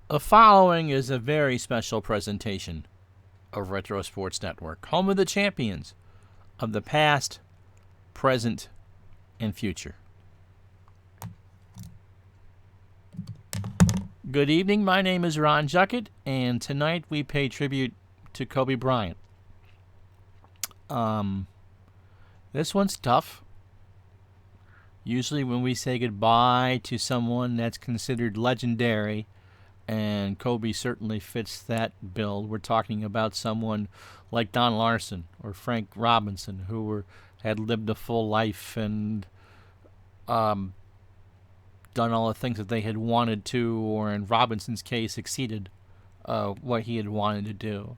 The following is a very special presentation of Retro Sports Network, home of the champions of the past, present, and future. Good evening, my name is Ron Juckett, and tonight we pay tribute to Kobe Bryant. This one's tough. Usually when we say goodbye to someone that's considered legendary, and Kobe certainly fits that bill. We're talking about someone like Don Larson or Frank Robinson, who had lived a full life and done all the things that they had wanted to, or in Robinson's case, exceeded what he had wanted to do.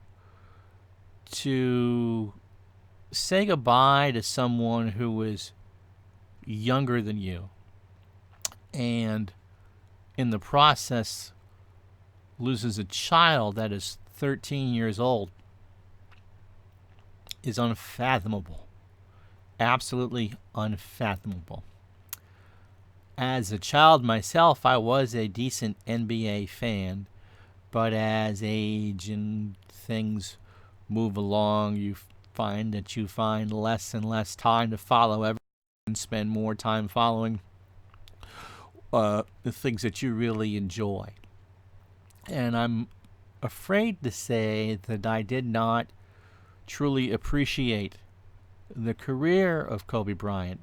To say goodbye to someone who was younger than you, and in the process loses a child that is 13 years old, is unfathomable. Absolutely unfathomable. As a child myself, I was a decent NBA fan, but as age and things move along, you find that you find less and less time to follow everything and spend more time following the things that you really enjoy. And I'm afraid to say that I did not truly appreciate the career of Kobe Bryant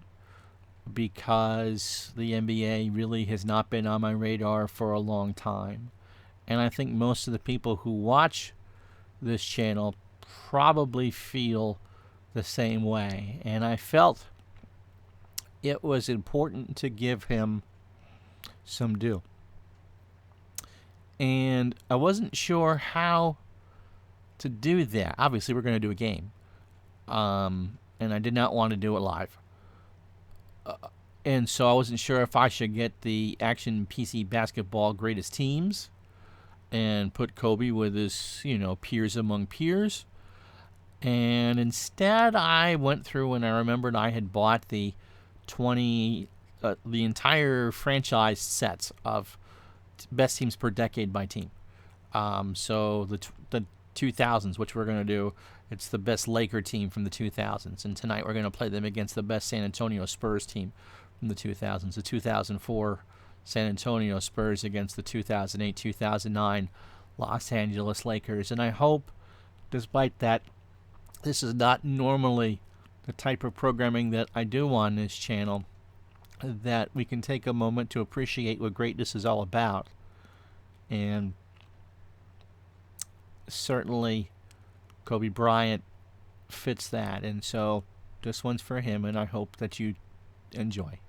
because the NBA really has not been on my radar for a long time. And I think most of the people who watch this channel probably feel the same way. And I felt it was important to give him some due. And I wasn't sure how to do that. Obviously, we're going to do a game. And I did not want to do it live. And so I wasn't sure if I should get the Action PC Basketball Greatest Teams and put Kobe with his, peers among peers. And instead, I went through and I remembered I had bought the entire franchise sets of best teams per decade by team. So the 2000s, which we're going to do, it's the best Laker team from the 2000s. And tonight we're going to play them against the best San Antonio Spurs team from the 2000s. The 2004 San Antonio Spurs against the 2008-2009 Los Angeles Lakers. And I hope, despite that, this is not normally the type of programming that I do on this channel, that we can take a moment to appreciate what greatness is all about. And certainly Kobe Bryant fits that. And so this one's for him, and I hope that you enjoy.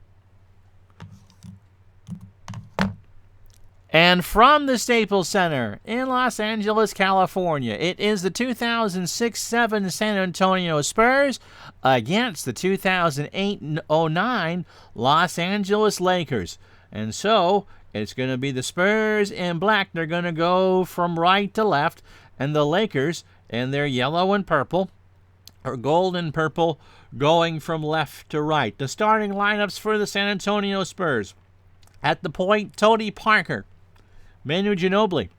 And from the Staples Center in Los Angeles, California, it is the 2006-07 San Antonio Spurs against the 2008-09 Los Angeles Lakers. And so it's going to be the Spurs in black. They're going to go from right to left, and the Lakers in their yellow and purple, or gold and purple, going from left to right. The starting lineups for the San Antonio Spurs. At the point, Tony Parker. Manu Ginobili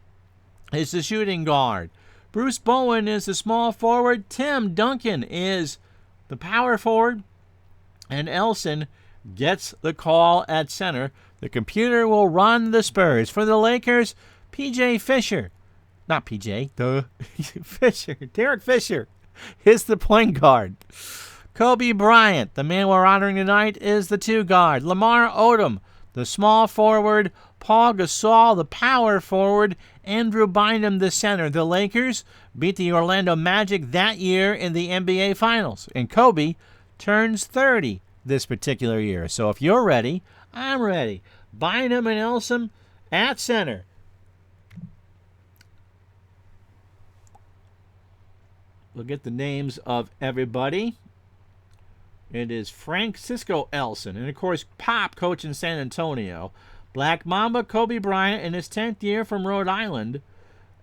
is the shooting guard. Bruce Bowen is the small forward. Tim Duncan is the power forward. And Elson gets the call at center. The computer will run the Spurs. For the Lakers, PJ Fisher. Not PJ, Fisher. Derek Fisher is the point guard. Kobe Bryant, the man we're honoring tonight, is the two guard. Lamar Odom, the small forward. Paul Gasol, the power forward. Andrew Bynum, the center. The Lakers beat the Orlando Magic that year in the NBA Finals. And Kobe turns 30 this particular year. So if you're ready, I'm ready. Bynum and Elson at center. We'll get the names of everybody. It is Francisco Elson. And, of course, Pop, coach in San Antonio. Black Mamba, Kobe Bryant, in his 10th year from Rhode Island.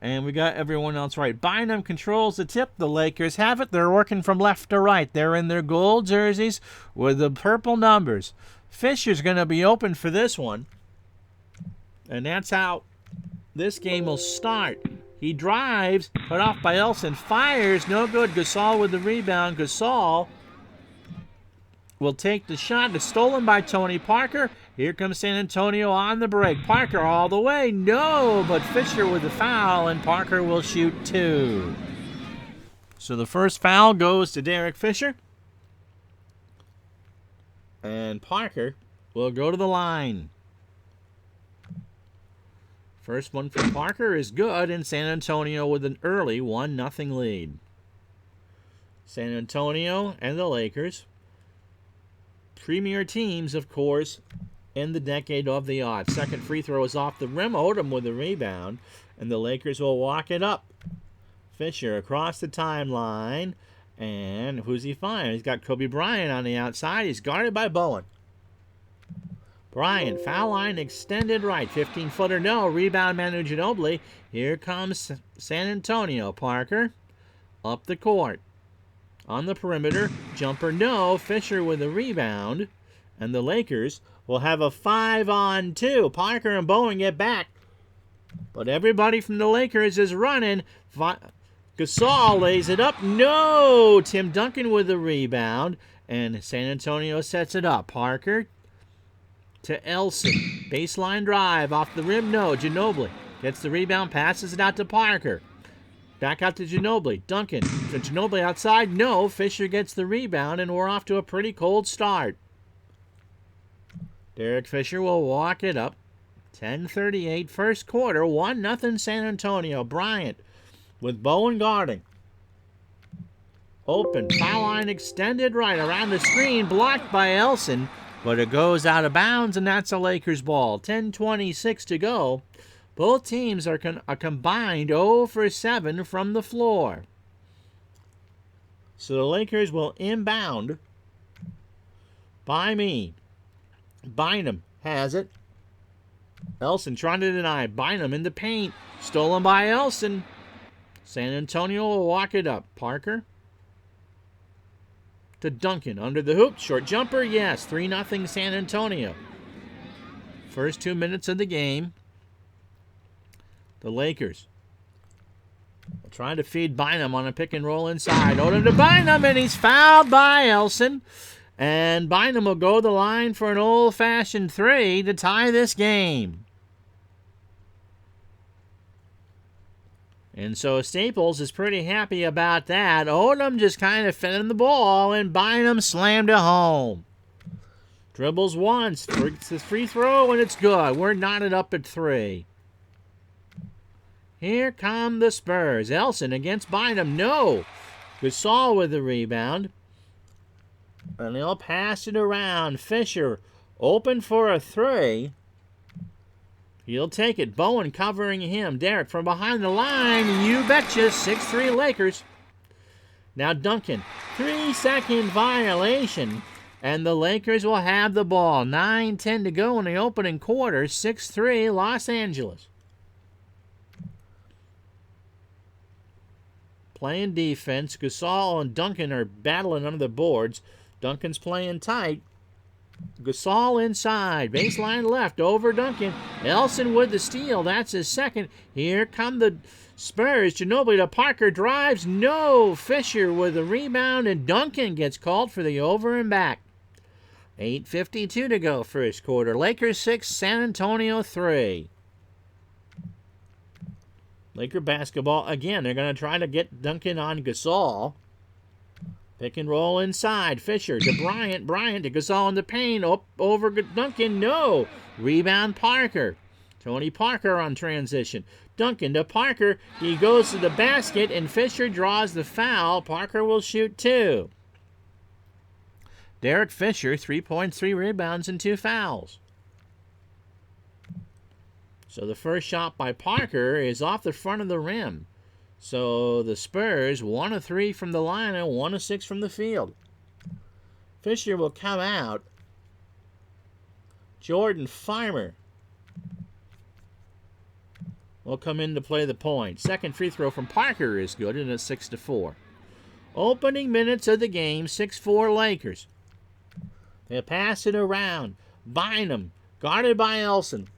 And we got everyone else right. Bynum controls the tip. The Lakers have it. They're working from left to right. They're in their gold jerseys with the purple numbers. Fisher's going to be open for this one. And that's how this game will start. He drives, cut off by Elson, fires, no good. Gasol with the rebound. Gasol will take the shot. It's stolen by Tony Parker. Here comes San Antonio on the break. Parker all the way. No, but Fisher with the foul, and Parker will shoot 2. So the first foul goes to Derek Fisher. And Parker will go to the line. First one from Parker is good, and San Antonio with an early 1-0 lead. San Antonio and the Lakers, premier teams, of course, in the decade of the aughts. Second free throw is off the rim. Odom with the rebound, and the Lakers will walk it up. Fisher across the timeline, and who's he find? He's got Kobe Bryant on the outside. He's guarded by Bowen. Bryant, foul line extended right. 15-footer, no. Rebound, Manu Ginobili. Here comes San Antonio. Parker up the court. On the perimeter, jumper, no. Fisher with the rebound. And the Lakers will have a 5-on-2. Parker and Bowen get back. But everybody from the Lakers is running. Gasol lays it up. No! Tim Duncan with the rebound. And San Antonio sets it up. Parker to Elson. Baseline drive. Off the rim, no. Ginobili gets the rebound, passes it out to Parker. Back out to Ginobili. Duncan to Ginobili outside. No. Fisher gets the rebound, and we're off to a pretty cold start. Derek Fisher will walk it up. 10:38 first quarter. 1-0 San Antonio. Bryant with Bowen guarding. Open. Foul line extended right. Around the screen. Blocked by Elson. But it goes out of bounds, and that's a Lakers ball. 10:26 to go. Both teams are combined 0 for 7 from the floor. So the Lakers will inbound by me. Bynum has it. Elson trying to deny. Bynum in the paint. Stolen by Elson. San Antonio will walk it up. Parker to Duncan. Under the hoop. Short jumper. Yes. 3-0 San Antonio. First 2 minutes of the game. The Lakers trying to feed Bynum on a pick and roll inside. Odom to Bynum, and he's fouled by Elson. And Bynum will go to the line for an old-fashioned 3 to tie this game. And so Staples is pretty happy about that. Odom just kind of fed him the ball, and Bynum slammed it home. Dribbles once, it's the free throw, and it's good. We're knotted up at 3. Here come the Spurs. Elson against Bynum. No. Gasol with the rebound. And they'll pass it around. Fisher open for a 3. He'll take it. Bowen covering him. Derek from behind the line. You betcha. 6-3 Lakers. Now Duncan. 3-second violation. And the Lakers will have the ball. 9:10 to go in the opening quarter. 6-3 Los Angeles. Playing defense. Gasol and Duncan are battling under the boards. Duncan's playing tight. Gasol inside. Baseline left. Over Duncan. Elson with the steal. That's his second. Here come the Spurs. Ginobili to Parker. Drives. No. Fisher with the rebound. And Duncan gets called for the over and back. 8:52 to go first quarter. Lakers 6. San Antonio 3. Laker basketball, again, they're going to try to get Duncan on Gasol. Pick and roll inside. Fisher to Bryant. Bryant to Gasol in the paint. Over Duncan. No. Rebound Parker. Tony Parker on transition. Duncan to Parker. He goes to the basket, and Fisher draws the foul. Parker will shoot 2. Derek Fisher, 3 points, 3 rebounds, and 2 fouls. So the first shot by Parker is off the front of the rim. So the Spurs, 1 of 3 from the line and 1 of 6 from the field. Fisher will come out. Jordan Farmer will come in to play the point. Second free throw from Parker is good, and it's 6-4. Opening minutes of the game, 6-4 Lakers. They pass it around. Bynum, guarded by Elson.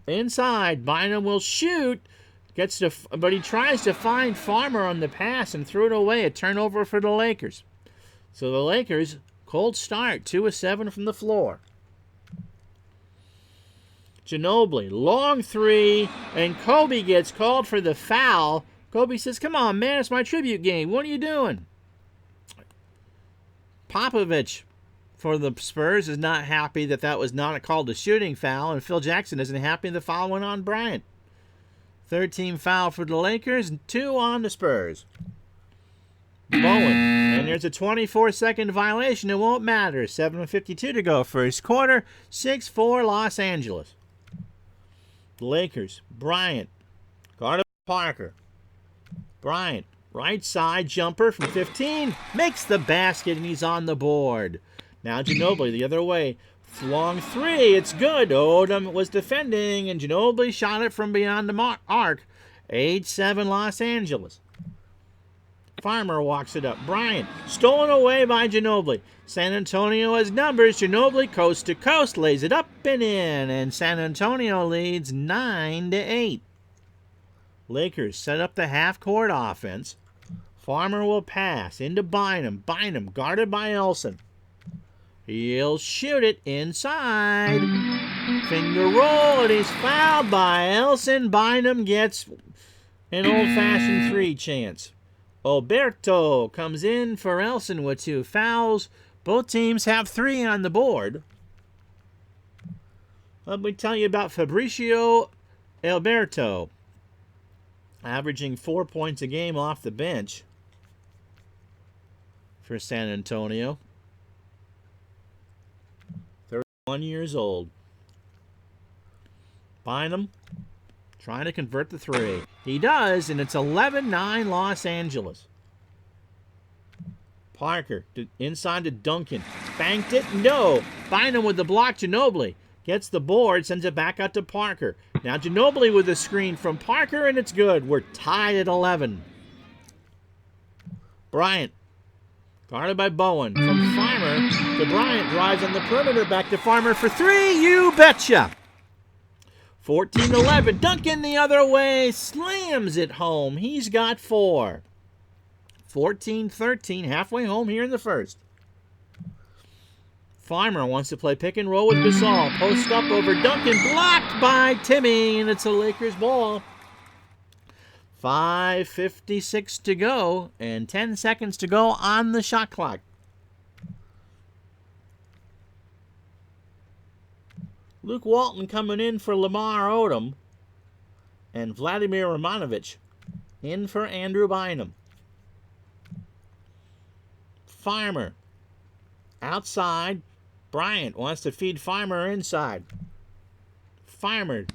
Inside, Bynum will shoot. But he tries to find Farmer on the pass and threw it away. A turnover for the Lakers. So the Lakers, cold start, 2 of 7 from the floor. Ginobili, long three, and Kobe gets called for the foul. Kobe says, "Come on, man, it's my tribute game. What are you doing?" Popovich for the Spurs is not happy that was not called a shooting foul, and Phil Jackson isn't happy the foul went on Bryant. Third team foul for the Lakers, and 2 on the Spurs. Bowen, and there's a 24-second violation. It won't matter. 7:52 to go first quarter, 6-4 Los Angeles. The Lakers, Bryant, guarded by Parker. Bryant, right side jumper from 15, makes the basket, and he's on the board. Now Ginobili the other way. Long three, it's good. Odom was defending, and Ginobili shot it from beyond the arc. 8-7 Los Angeles. Farmer walks it up. Bryant, stolen away by Ginobili. San Antonio has numbers. Ginobili coast to coast, lays it up and in, and San Antonio leads 9-8. Lakers set up the half-court offense. Farmer will pass into Bynum. Bynum guarded by Elson. He'll shoot it inside. Finger roll, and he's fouled by Elson. Bynum gets an old-fashioned 3 chance. Alberto comes in for Elson with 2 fouls. Both teams have 3 on the board. Let me tell you about Fabricio Alberto, averaging 4 points a game off the bench for San Antonio. 31 years old. Bynum trying to convert the 3. He does, and it's 11-9 Los Angeles. Parker inside to Duncan. Banked it? No. Bynum with the block. Ginobili gets the board, sends it back out to Parker. Now Ginobili with a screen from Parker, and it's good. We're tied at 11. Bryant, guarded by Bowen. From Farmer to Bryant, drives on the perimeter, back to Farmer for 3. You betcha. 14-11. Duncan the other way, slams it home. He's got 4. 14-13, halfway home here in the first. Farmer wants to play pick and roll with Gasol. Post up over Duncan, blocked by Timmy, and it's a Lakers ball. 5:56 to go, and 10 seconds to go on the shot clock. Luke Walton coming in for Lamar Odom, and Vladimir Romanovich in for Andrew Bynum. Farmer outside. Bryant wants to feed Farmer inside. Farmer,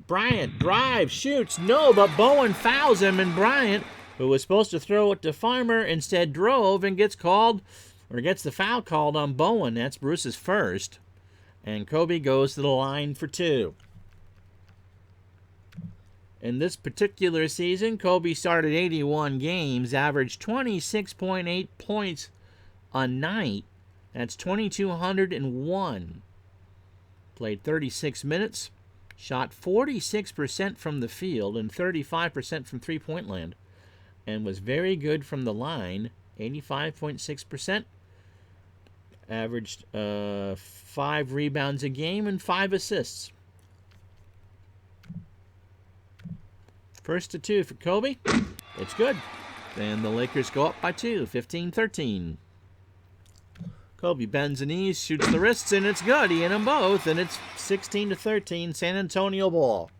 Bryant drives, shoots, no, but Bowen fouls him, and Bryant, who was supposed to throw it to Farmer, instead drove and gets the foul called on Bowen. That's Bruce's first. And Kobe goes to the line for 2. In this particular season, Kobe started 81 games, averaged 26.8 points a night. That's 2,201. Played 36 minutes, shot 46% from the field and 35% from three-point land, and was very good from the line, 85.6%. Averaged 5 rebounds a game and 5 assists. First to 2 for Kobe. It's good. And the Lakers go up by 2, 15-13. Kobe bends the knees, shoots the wrists, and it's good. He hit them both, and it's 16-13, San Antonio ball.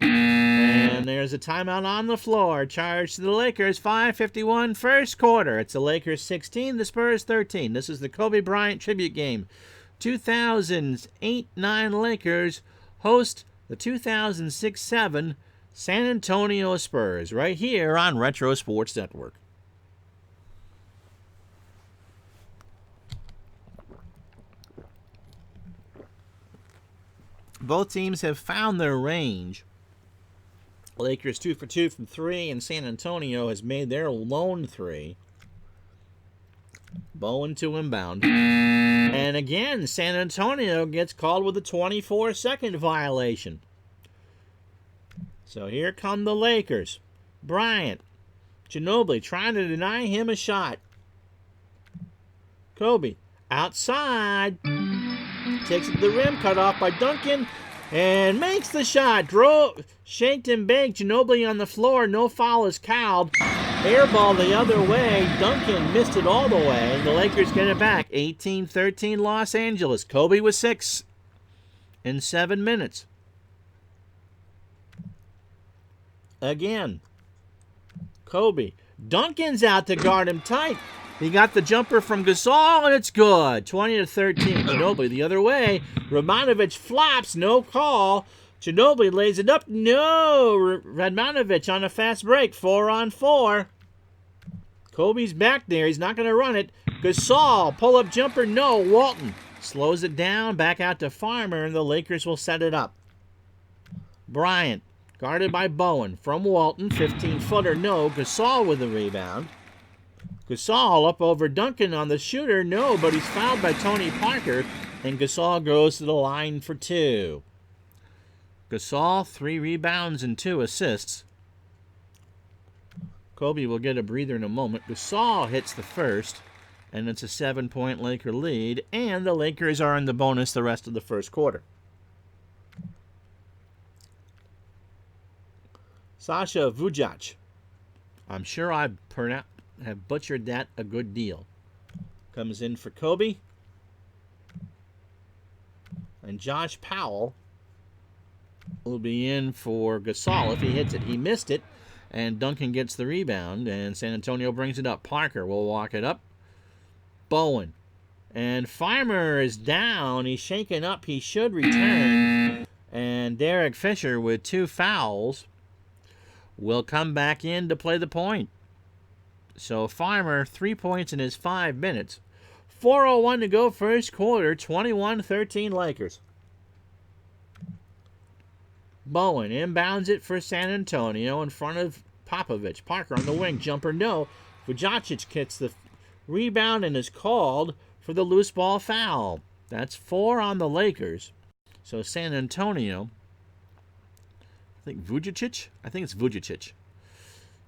And there's a timeout on the floor. Charge to the Lakers, 5:51 first quarter. It's the Lakers 16, the Spurs 13. This is the Kobe Bryant tribute game. 2008-9 Lakers host the 2006-7 San Antonio Spurs right here on Retro Sports Network. Both teams have found their range. Lakers 2 for 2 from 3, and San Antonio has made their lone 3. Bowen to inbound. And again, San Antonio gets called with a 24-second violation. So here come the Lakers. Bryant. Ginobili trying to deny him a shot. Kobe outside. Takes it to the rim, cut off by Duncan. And makes the shot. Shanked and baked. Ginobili on the floor. No foul is called. Air ball the other way. Duncan missed it all the way. The Lakers get it back. 18-13 Los Angeles. Kobe with 6 in 7 minutes. Again. Kobe. Duncan's out to guard him tight. He got the jumper from Gasol, and it's good. 20-13. Ginobili the other way. Radmanovic flops. No call. Ginobili lays it up. No. Radmanovic on a fast break. 4-on-4. Kobe's back there. He's not going to run it. Gasol. Pull-up jumper. No. Walton slows it down. Back out to Farmer, and the Lakers will set it up. Bryant. Guarded by Bowen. From Walton. 15-footer. No. Gasol with the rebound. Gasol up over Duncan on the shooter. No, but he's fouled by Tony Parker. And Gasol goes to the line for 2. Gasol, 3 rebounds and 2 assists. Kobe will get a breather in a moment. Gasol hits the first. And it's a 7-point Laker lead. And the Lakers are in the bonus the rest of the first quarter. Sasha Vujac. I'm sure I have butchered that a good deal. Comes in for Kobe. And Josh Powell will be in for Gasol if he hits it. He missed it, and Duncan gets the rebound, and San Antonio brings it up. Parker will walk it up. Bowen. And Farmer is down. He's shaken up. He should return. And Derek Fisher with 2 fouls will come back in to play the point. So Farmer, 3 points in his 5 minutes. 4:01 to go first quarter. 21-13 Lakers. Bowen inbounds it for San Antonio in front of Popovich. Parker on the wing. Jumper no. Vujacic gets the rebound and is called for the loose ball foul. That's 4 on the Lakers. So San Antonio, I think it's Vujacic.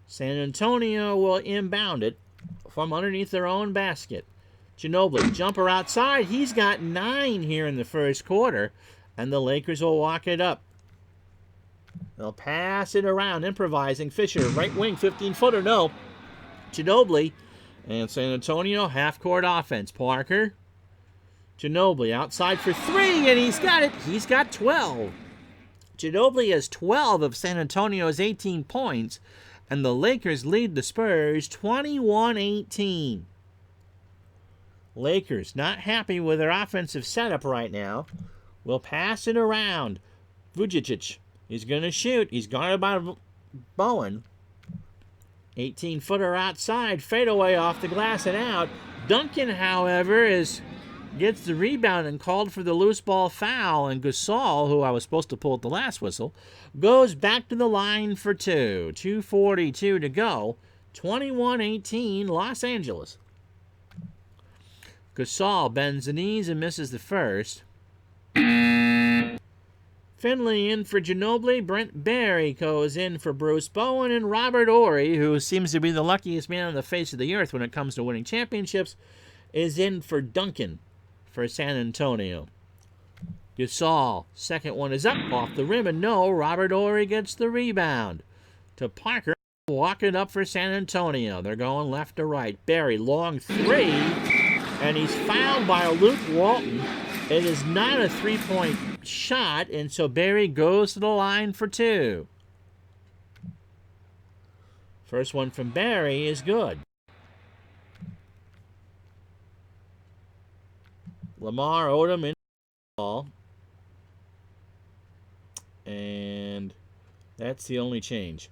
San Antonio will inbound it from underneath their own basket. Ginobili, jumper outside. He's got 9 here in the first quarter, and the Lakers will walk it up. They'll pass it around, improvising. Fisher, right wing, 15-footer, no. Ginobili, and San Antonio, half-court offense. Parker, Ginobili outside for 3, and he's got it. He's got 12. Ginobili has 12 of San Antonio's 18 points, and the Lakers lead the Spurs 21-18. Lakers not happy with their offensive setup right now. Will pass it around. Vujacic is going to shoot. He's guarded by Bowen. 18-footer outside. Fadeaway off the glass and out. Duncan, however, gets the rebound and called for the loose ball foul. And Gasol, who I was supposed to pull at the last whistle, goes back to the line for 2. 2:42 to go. 21-18 Los Angeles. Gasol bends the knees and misses the first. Finley in for Ginobili. Brent Barry goes in for Bruce Bowen. And Robert Horry, who seems to be the luckiest man on the face of the earth when it comes to winning championships, is in for Duncan for San Antonio. Gasol, second one is up off the rim, and no, Robert Horry gets the rebound. To Parker, walk it up for San Antonio. They're going left to right. Barry, long 3, and he's fouled by Luke Walton. It is not a 3-point shot, and so Barry goes to the line for 2. First one from Barry is good. Lamar Odom in the ball. And that's the only change.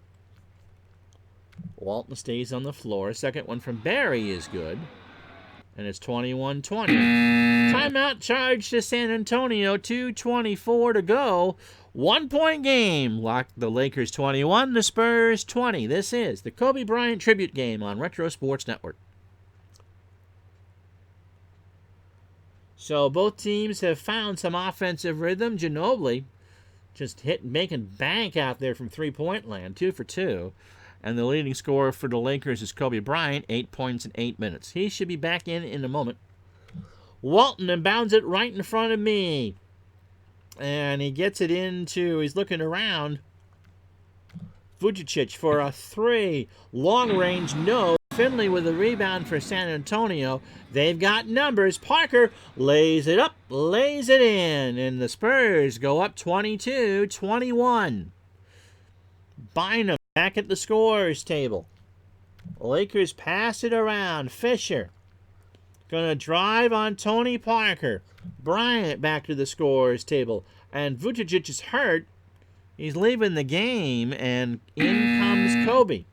Walton stays on the floor. Second one from Barry is good. And it's 21-20. Timeout charge to San Antonio. 2:24 to go. 1-point game. Lock the Lakers 21, the Spurs 20. This is the Kobe Bryant Tribute Game on Retro Sports Network. So both teams have found some offensive rhythm. Ginobili just making bank out there from three-point land, 2 for 2. And the leading scorer for the Lakers is Kobe Bryant, 8 points in 8 minutes. He should be back in a moment. Walton inbounds it right in front of me. And he gets it into, he's looking around. Vucevic for a 3. Long range, no. Finley with a rebound for San Antonio. They've got numbers. Parker lays it up, lays it in. And the Spurs go up 22-21. Bynum back at the scorers table. Lakers pass it around. Fisher going to drive on Tony Parker. Bryant back to the scorers table. And Vucevic is hurt. He's leaving the game, and in comes Kobe.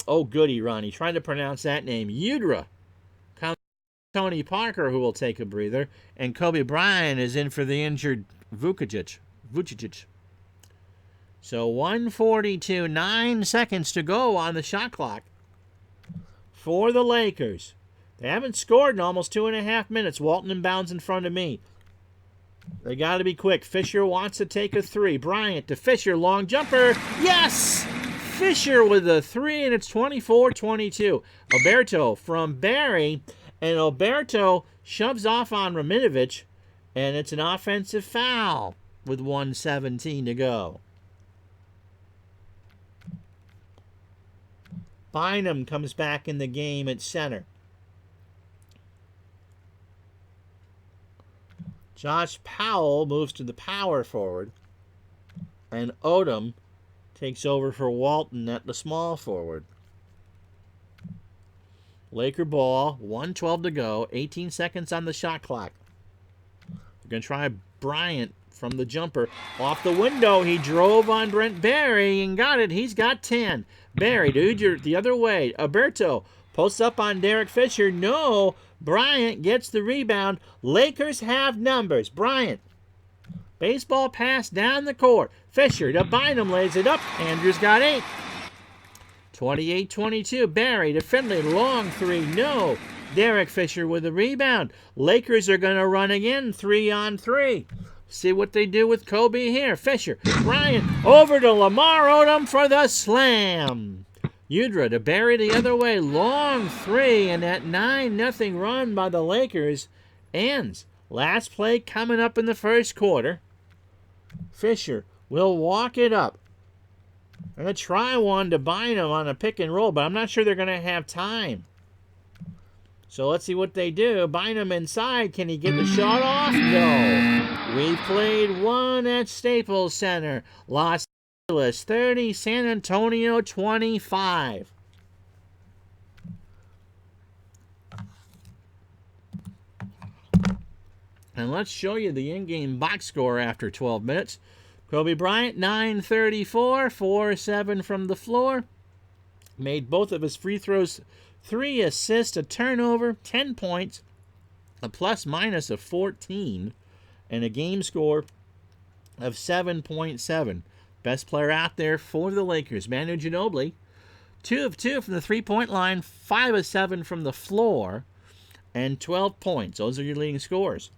Oh, goody, Ronnie. Trying to pronounce that name. Udra comes Tony Parker, who will take a breather. And Kobe Bryant is in for the injured Vucevic. So 1:42, 9 seconds to go on the shot clock for the Lakers. They haven't scored in almost 2.5 minutes. Walton inbounds in front of me. They got to be quick. Fisher wants to take a 3. Bryant to Fisher. Long jumper. Yes! Fisher with a 3, and it's 24-22. Alberto from Barry, and Alberto shoves off on Raminovic, and it's an offensive foul with 1:17 to go. Bynum comes back in the game at center. Josh Powell moves to the power forward, and Odom takes over for Walton at the small forward. Laker ball, 1:12 to go, 18 seconds on the shot clock. They're going to try Bryant from the jumper. Off the window, he drove on Brent Barry and got it. He's got 10. Barry, dude, the other way. Alberto posts up on Derek Fisher. No. Bryant gets the rebound. Lakers have numbers. Bryant. Baseball pass down the court. Fisher to Bynum, lays it up. Andrews got 8. 28-22. Barry to Finley. Long 3. No. Derek Fisher with the rebound. Lakers are going to run again. 3-on-3. See what they do with Kobe here. Fisher. Bryant over to Lamar Odom for the slam. Udra to Barry the other way. Long 3. And that 9-0 run by the Lakers ends. Last play coming up in the first quarter. Fisher will walk it up. I'm going to try one to Bynum on a pick and roll, but I'm not sure they're going to have time. So let's see what they do. Bynum inside. Can he get the shot off? No. We played one at Staples Center. Los Angeles 30, San Antonio 25. And let's show you the in-game box score after 12 minutes. Kobe Bryant, 934, 4-7 from the floor. Made both of his free throws, 3 assists, a turnover, 10 points, a plus-minus of 14, and a game score of 7.7. Best player out there for the Lakers, Manu Ginobili. 2 of 2 from the three-point line, 5 of 7 from the floor, and 12 points. Those are your leading scores.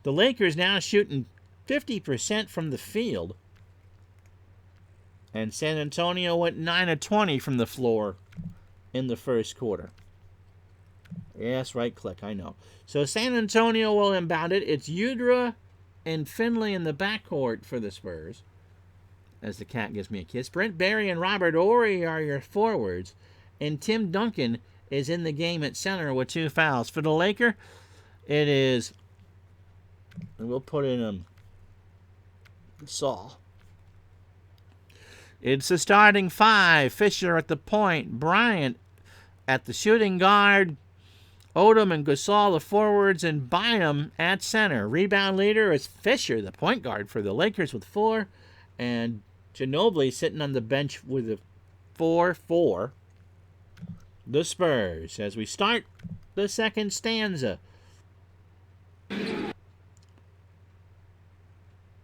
The Lakers now shooting 50% from the field. And San Antonio went 9 of 20 from the floor in the first quarter. Yes, right click, I know. So San Antonio will inbound it. It's Udra and Finley in the backcourt for the Spurs. As the cat gives me a kiss. Brent Barry and Robert Horry are your forwards. And Tim Duncan is in the game at center with 2 fouls. For the Laker, it is... And we'll put in Saul. It's the starting 5. Fisher at the point. Bryant at the shooting guard. Odom and Gasol, the forwards, and Bynum at center. Rebound leader is Fisher, the point guard for the Lakers with 4. And Ginobili sitting on the bench with a 4-4. The Spurs as we start the second stanza.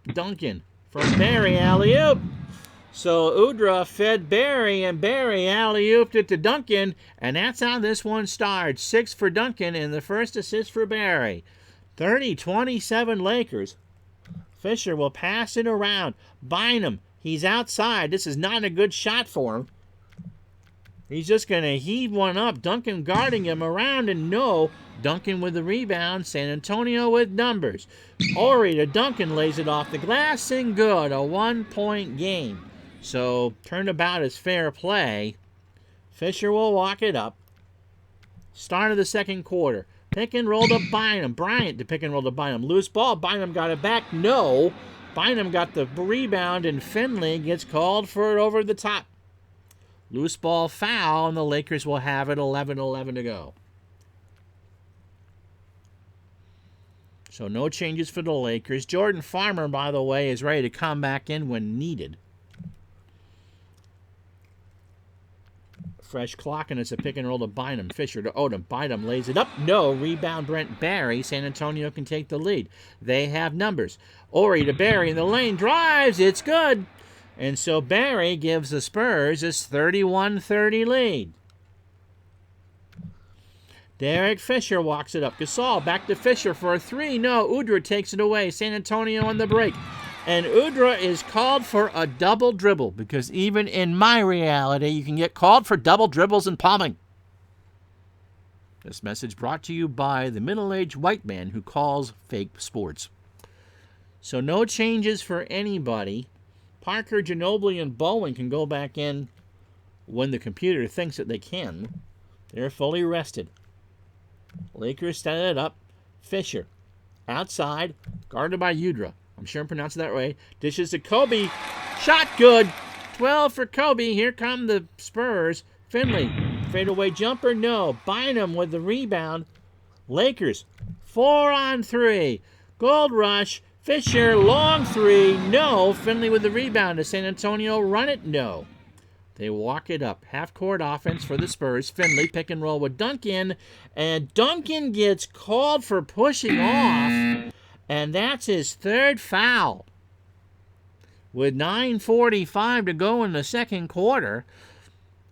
Duncan from Barry, alley-oop. So Udra fed Barry, and Barry alley-ooped it to Duncan, and that's how this one started. 6 for Duncan, and the first assist for Barry. 30-27 Lakers. Fisher will pass it around. Bynum, he's outside. This is not a good shot for him. He's just going to heave one up. Duncan guarding him around, and no. Duncan with the rebound. San Antonio with numbers. Ori to Duncan, lays it off the glass, and good. A 1-point game. So, turnabout is fair play. Fisher will walk it up. Start of the second quarter. Pick and roll to Bynum. Bryant to pick and roll to Bynum. Loose ball. Bynum got it back. No. Bynum got the rebound, and Finley gets called for it over the top. Loose ball foul, and the Lakers will have it. 11-11 to go. So no changes for the Lakers. Jordan Farmer, by the way, is ready to come back in when needed. Fresh clock, and it's a pick and roll to Bynum. Fisher to Odom. Bynum lays it up. No. Rebound Brent Barry. San Antonio can take the lead. They have numbers. Ori to Barry in the lane. Drives. It's good. And so Barry gives the Spurs his 31-30 lead. Derek Fisher walks it up. Gasol back to Fisher for a 3. No, Udra takes it away. San Antonio on the break. And Udra is called for a double dribble, because even in my reality, you can get called for double dribbles and palming. This message brought to you by the middle-aged white man who calls fake sports. So no changes for anybody. Parker, Ginobili, and Bowen can go back in when the computer thinks that they can. They're fully rested. Lakers set it up. Fisher outside, guarded by Udra. I'm sure I'm pronouncing that right. Dishes to Kobe. Shot good. 12 for Kobe. Here come the Spurs. Finley. Fadeaway jumper. No. Bynum with the rebound. Lakers. 4 on 3. Gold rush. Fisher. Long 3. No. Finley with the rebound. Does San Antonio run it? No. They walk it up. Half-court offense for the Spurs. Finley pick and roll with Duncan. And Duncan gets called for pushing off. And that's his 3rd foul. With 9:45 to go in the second quarter,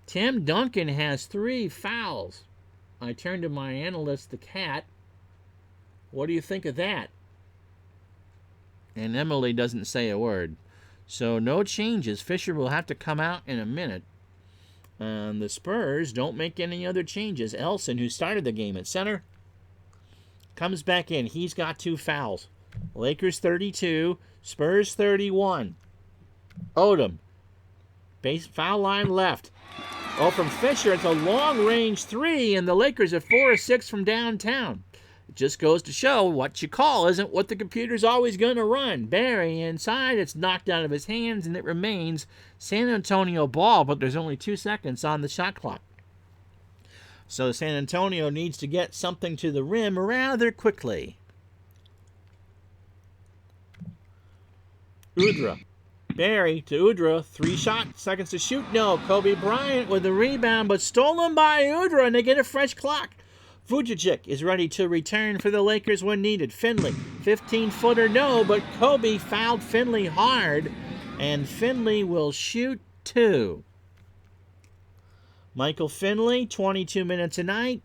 Tim Duncan has 3 fouls. I turn to my analyst, the Cat. What do you think of that? And Emily doesn't say a word. So no changes. Fisher will have to come out in a minute. And the Spurs don't make any other changes. Elson, who started the game at center, comes back in. He's got 2 fouls. Lakers 32, Spurs 31. Odom, base foul line left. Oh, from Fisher, it's a long-range 3, and the Lakers are 4 or 6 from downtown. It just goes to show what you call isn't what the computer's always going to run. Barry inside, it's knocked out of his hands, and it remains San Antonio ball, but there's only 2 seconds on the shot clock. So San Antonio needs to get something to the rim rather quickly. Udra. Barry to Udra. 3 seconds to shoot. No. Kobe Bryant with the rebound, but stolen by Udra, and they get a fresh clock. Vujicic is ready to return for the Lakers when needed. Finley, 15-footer, no, but Kobe fouled Finley hard, and Finley will shoot 2. Michael Finley, 22 minutes a night.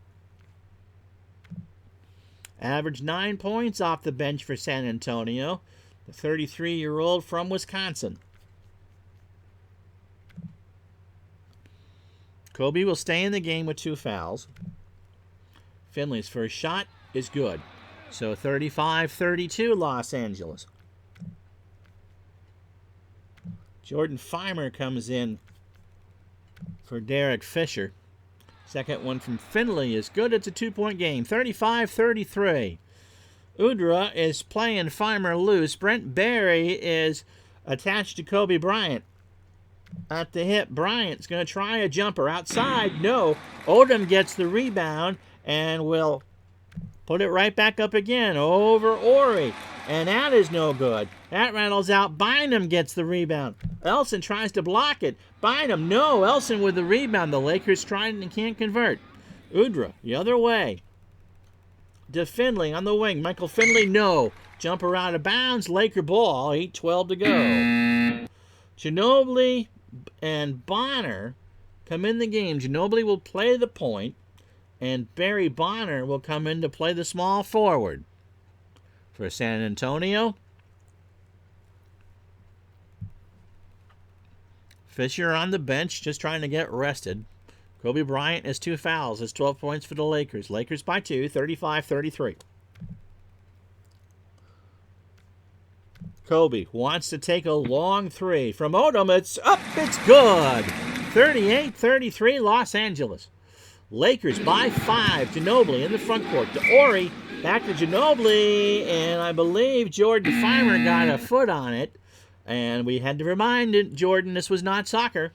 Averaged 9 points off the bench for San Antonio. The 33-year-old from Wisconsin. Kobe will stay in the game with 2 fouls. Finley's first shot is good. So 35-32 Los Angeles. Jordan Farmer comes in for Derek Fisher. Second one from Finley is good. It's a 2-point game. 35-33. Udra is playing Farmer loose. Brent Barry is attached to Kobe Bryant. At the hip, Bryant's going to try a jumper. Outside, no. Odom gets the rebound and will put it right back up again over Ori. And that is no good. That rattles out. Bynum gets the rebound. Elson tries to block it. Bynum, no. Elson with the rebound. The Lakers trying and can't convert. Udra, the other way. To Finley on the wing. Michael Finley, no. Jumper out of bounds. Laker ball. 8:12 to go. Ginobili and Bonner come in the game. Ginobili will play the point, and Barry Bonner will come in to play the small forward. For San Antonio, Fisher on the bench, just trying to get rested. Kobe Bryant has 2 fouls. Has 12 points for the Lakers. Lakers by 2, 35-33. Kobe wants to take a long three. From Odom, it's up. It's good. 38-33, Los Angeles. Lakers by 5. Ginobili in the front court. To Ori. Back to Ginobili. And I believe Jordan Farmer got a foot on it. And we had to remind Jordan this was not soccer.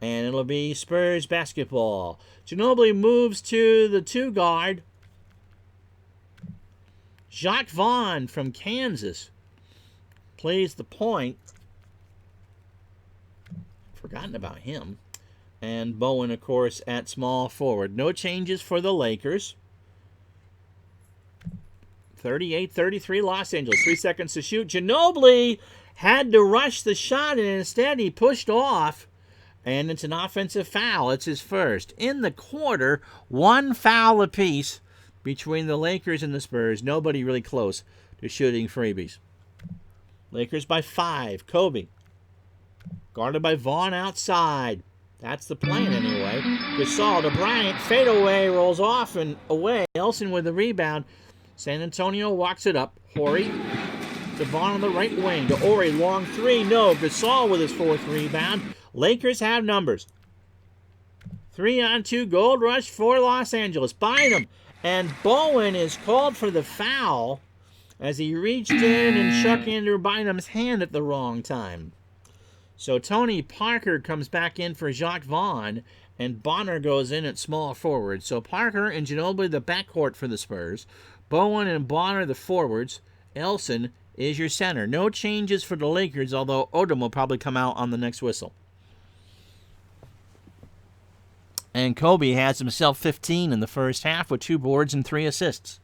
And it'll be Spurs basketball. Ginobili moves to the 2 guard. Jacques Vaughn from Kansas plays the point. Forgotten about him. And Bowen, of course, at small forward. No changes for the Lakers. 38-33 Los Angeles. 3 seconds to shoot. Ginobili had to rush the shot, and instead he pushed off. And it's an offensive foul. It's his first. In the quarter, 1 foul apiece between the Lakers and the Spurs. Nobody really close to shooting freebies. Lakers by 5. Kobe. Guarded by Vaughn outside. That's the plan anyway. Gasol to Bryant. Fade away. Rolls off and away. Elson with the rebound. San Antonio walks it up. Horry to Vaughn on the right wing. To Ori. Long 3. No. Gasol with his 4th rebound. Lakers have numbers. 3-on-2 gold rush for Los Angeles. Bynum. And Bowen is called for the foul as he reached in and shook Andrew Bynum's hand at the wrong time. So Tony Parker comes back in for Jacques Vaughn, and Bonner goes in at small forward. So Parker and Ginobili the backcourt for the Spurs. Bowen and Bonner the forwards. Elson is your center. No changes for the Lakers, although Odom will probably come out on the next whistle. And Kobe has himself 15 in the first half with 2 boards and 3 assists.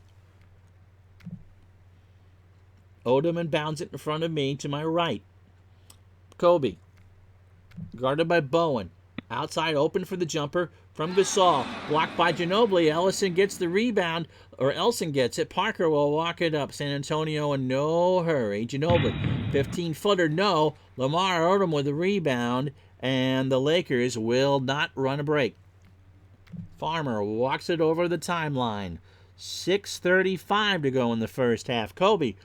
Odom inbounds it in front of me to my right. Kobe. Guarded by Bowen. Outside open for the jumper from Gasol. Blocked by Ginobili. Ellison gets the rebound, or Elson gets it. Parker will walk it up. San Antonio in no hurry. Ginobili. 15-footer, no. Lamar Odom with the rebound, and the Lakers will not run a break. Farmer walks it over the timeline. 6:35 to go in the first half. Kobe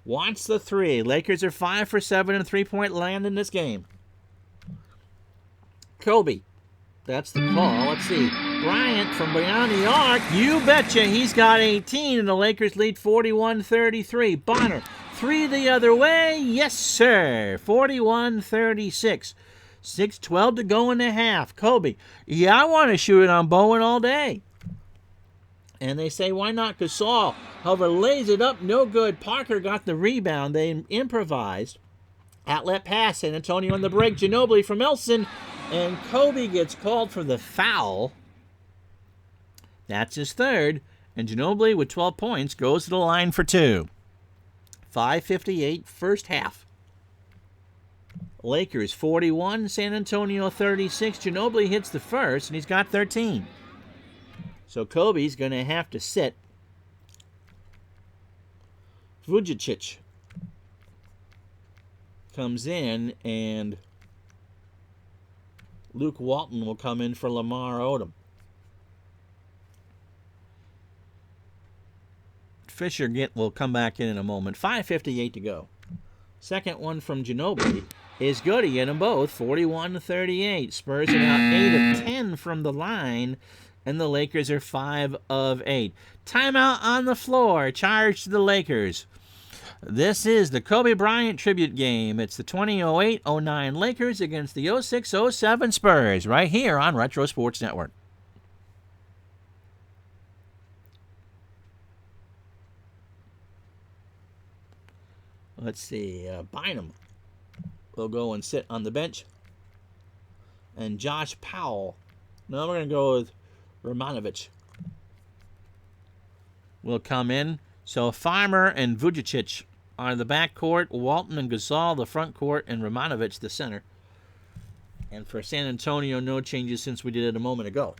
wants the 3. Lakers are 5 for 7 in 3-point land in this game. Kobe. That's the call. Let's see. Bryant from beyond the arc. You betcha. He's got 18, and the Lakers lead 41-33. Bonner. 3 the other way. Yes, sir. 41-36. 6:12 to go in the half. Kobe. Yeah, I want to shoot it on Bowen all day. And they say, why not Gasol? However, lays it up. No good. Parker got the rebound. They improvised. Outlet pass. San Antonio on the break. Ginobili from Elson. And Kobe gets called for the foul. That's his 3rd. And Ginobili with 12 points goes to the line for 2. 5:58 first half. Lakers 41, San Antonio 36. Ginobili hits the first, and he's got 13. So Kobe's going to have to sit. Vujicic comes in, and Luke Walton will come in for Lamar Odom. Fisher will come back in a moment. 5:58 to go. Second one from Ginobili is good. He hit them both. 41-38. Spurs are now 8 of 10 from the line, and the Lakers are 5 of 8. Timeout on the floor. Charge to the Lakers. This is the Kobe Bryant tribute game. It's the 2008-09 Lakers against the 06-07 Spurs right here on Retro Sports Network. Let's see. Bynum will go and sit on the bench. And Josh Powell. No, we're going to go with Romanovich. Will come in. So Farmer and Vujicic are the back court, Walton and Gasol the front court, and Romanovich the center. And for San Antonio, no changes since we did it a moment ago.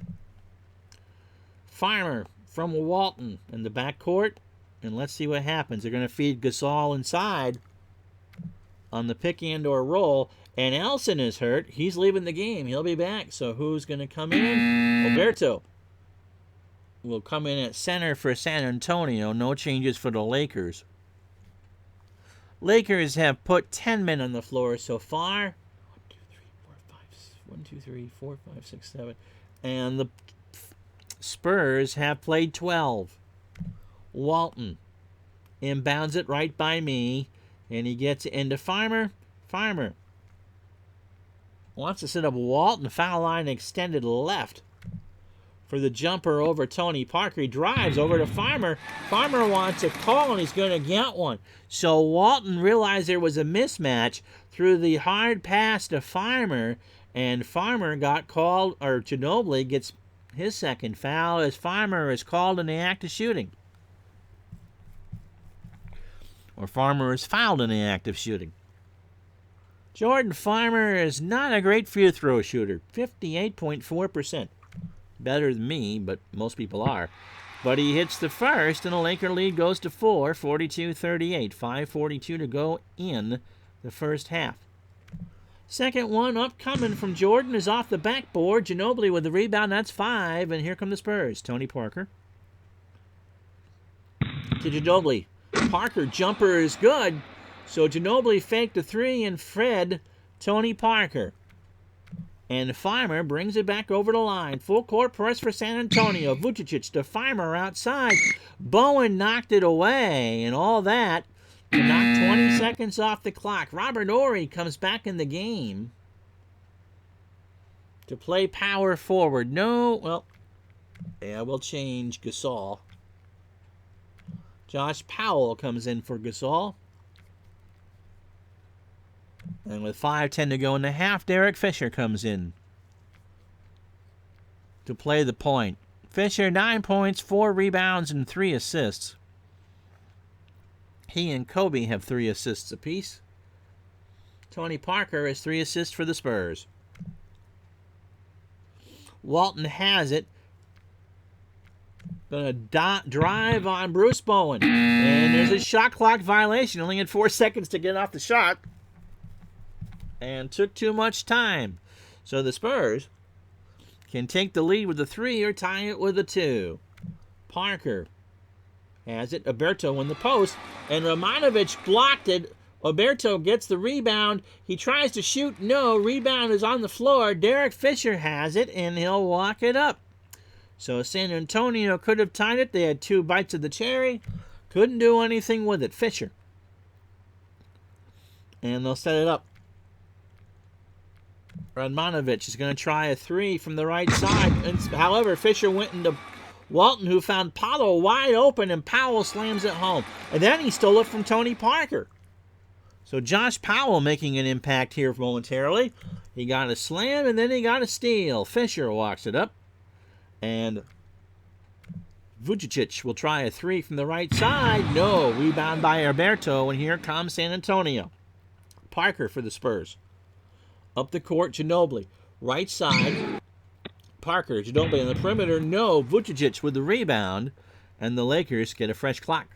Farmer from Walton in the back court, and let's see what happens. They're going to feed Gasol inside on the pick and or roll, and Elson is hurt. He's leaving the game. He'll be back. So who's going to come in? Alberto will come in at center for San Antonio. No changes for the Lakers. Lakers have put 10 men on the floor so far. 1, 2, 3, 4, 5, 6, 7. And the Spurs have played 12. Walton inbounds it right by me, and he gets it into Farmer. Farmer wants to set up Walton. Foul line extended left for the jumper over Tony Parker. He drives over to Farmer. Farmer wants a call, and he's going to get one. So Walton realized there was a mismatch, threw the hard pass to Farmer, and Farmer got called, or Ginobili gets his second foul as Farmer is called in the act of shooting. Or Farmer is fouled in the act of shooting. Jordan Farmer is not a great free throw shooter. 58.4%. Better than me, but most people are. But he hits the first, and the Laker lead goes to 4, 42-38. 5:42 to go in the first half. Second one upcoming from Jordan is off the backboard. Ginobili with the rebound. That's 5, and here come the Spurs. Tony Parker to Ginobili. Parker jumper is good, so Ginobili faked the 3 and fed Tony Parker. And Farmer brings it back over the line. Full court press for San Antonio. Vucevic to Farmer outside. Bowen knocked it away, and all that to knock 20 seconds off the clock. Robert Horry comes back in the game to play power forward. We'll change Gasol. Josh Powell comes in for Gasol. And with 5:10 to go in the half, Derek Fisher comes in to play the point. Fisher, 9 points, 4 rebounds, and 3 assists. He and Kobe have 3 assists apiece. Tony Parker has 3 assists for the Spurs. Walton has it. Going to drive on Bruce Bowen. And there's a shot clock violation. Only had 4 seconds to get off the shot. And took too much time. So the Spurs can take the lead with a 3 or tie it with a 2. Parker has it. Alberto in the post. And Romanovich blocked it. Alberto gets the rebound. He tries to shoot. No. Rebound is on the floor. Derek Fisher has it, and he'll walk it up. So San Antonio could have tied it. They had 2 bites of the cherry. Couldn't do anything with it. Fisher. And they'll set it up. Radmanovich is going to try a 3 from the right side. However, Fisher went into Walton, who found Powell wide open, and Powell slams it home. And then he stole it from Tony Parker. So Josh Powell making an impact here momentarily. He got a slam, and then he got a steal. Fisher walks it up. And Vucevic will try a 3 from the right side. No. Rebound by Alberto, and here comes San Antonio. Parker for the Spurs. Up the court, Ginobili. Right side, Parker. Ginobili on the perimeter. No. Vucevic with the rebound. And the Lakers get a fresh clock.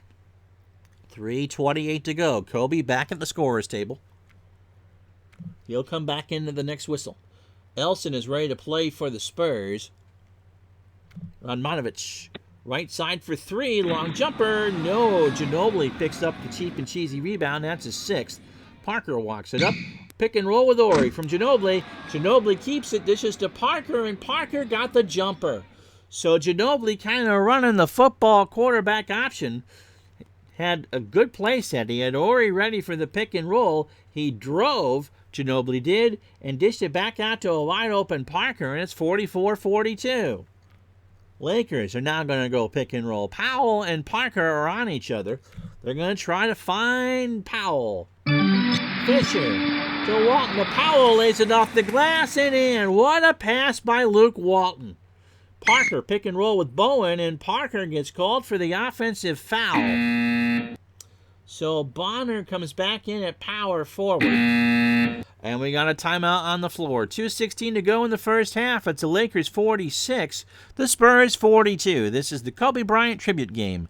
3:28 to go. Kobe back at the scorer's table. He'll come back into the next whistle. Elson is ready to play for the Spurs. Radmanovich. Right side for 3. Long jumper. No. Ginobili picks up the cheap and cheesy rebound. That's his 6th. Parker walks it up. Pick and roll with Horry from Ginobili. Ginobili keeps it, dishes to Parker, and Parker got the jumper. So Ginobili kind of running the football quarterback option. Had a good play set. He had Horry ready for the pick and roll. He drove, Ginobili did, and dished it back out to a wide open Parker, and it's 44-42. Lakers are now going to go pick and roll. Powell and Parker are on each other. They're going to try to find Powell. Fisher to Walton. The Powell lays it off the glass and in. What a pass by Luke Walton. Parker pick and roll with Bowen, and Parker gets called for the offensive foul. So Bonner comes back in at power forward. And we got a timeout on the floor. 2:16 to go in the first half. It's the Lakers 46, the Spurs 42. This is the Kobe Bryant tribute game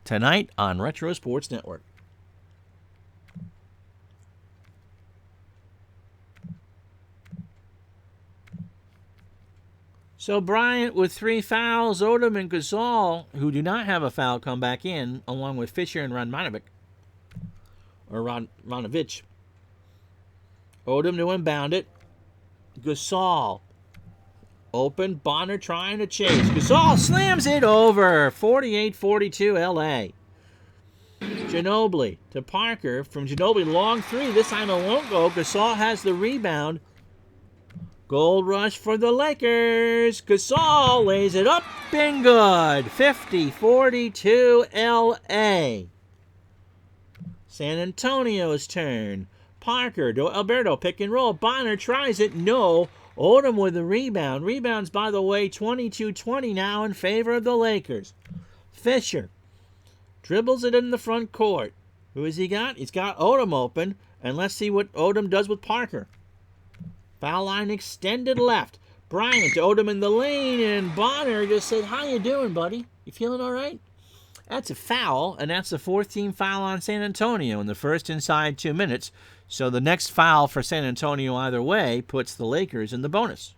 tonight on Retro Sports Network. So Bryant with 3 fouls. Odom and Gasol, who do not have a foul, come back in, along with Fisher and Radmanovic. Odom to inbound it. Gasol. Open. Bonner trying to chase. Gasol slams it over. 48-42 LA. Ginobili to Parker. From Ginobili, long three. This time it won't go. Gasol has the rebound. Gold rush for the Lakers. Gasol lays it up and good. 50-42 LA. San Antonio's turn. Parker to Alberto, pick and roll. Bonner tries it. No. Odom with the rebound. Rebounds, by the way, 22-20 now in favor of the Lakers. Fisher dribbles it in the front court. Who has he got? He's got Odom open. And let's see what Odom does with Parker. Foul line extended left. Bryant to Odom in the lane. And Bonner just said, how you doing, buddy? You feeling all right? That's a foul, and that's the 14th foul on San Antonio in the first inside 2 minutes. So the next foul for San Antonio either way puts the Lakers in the bonus.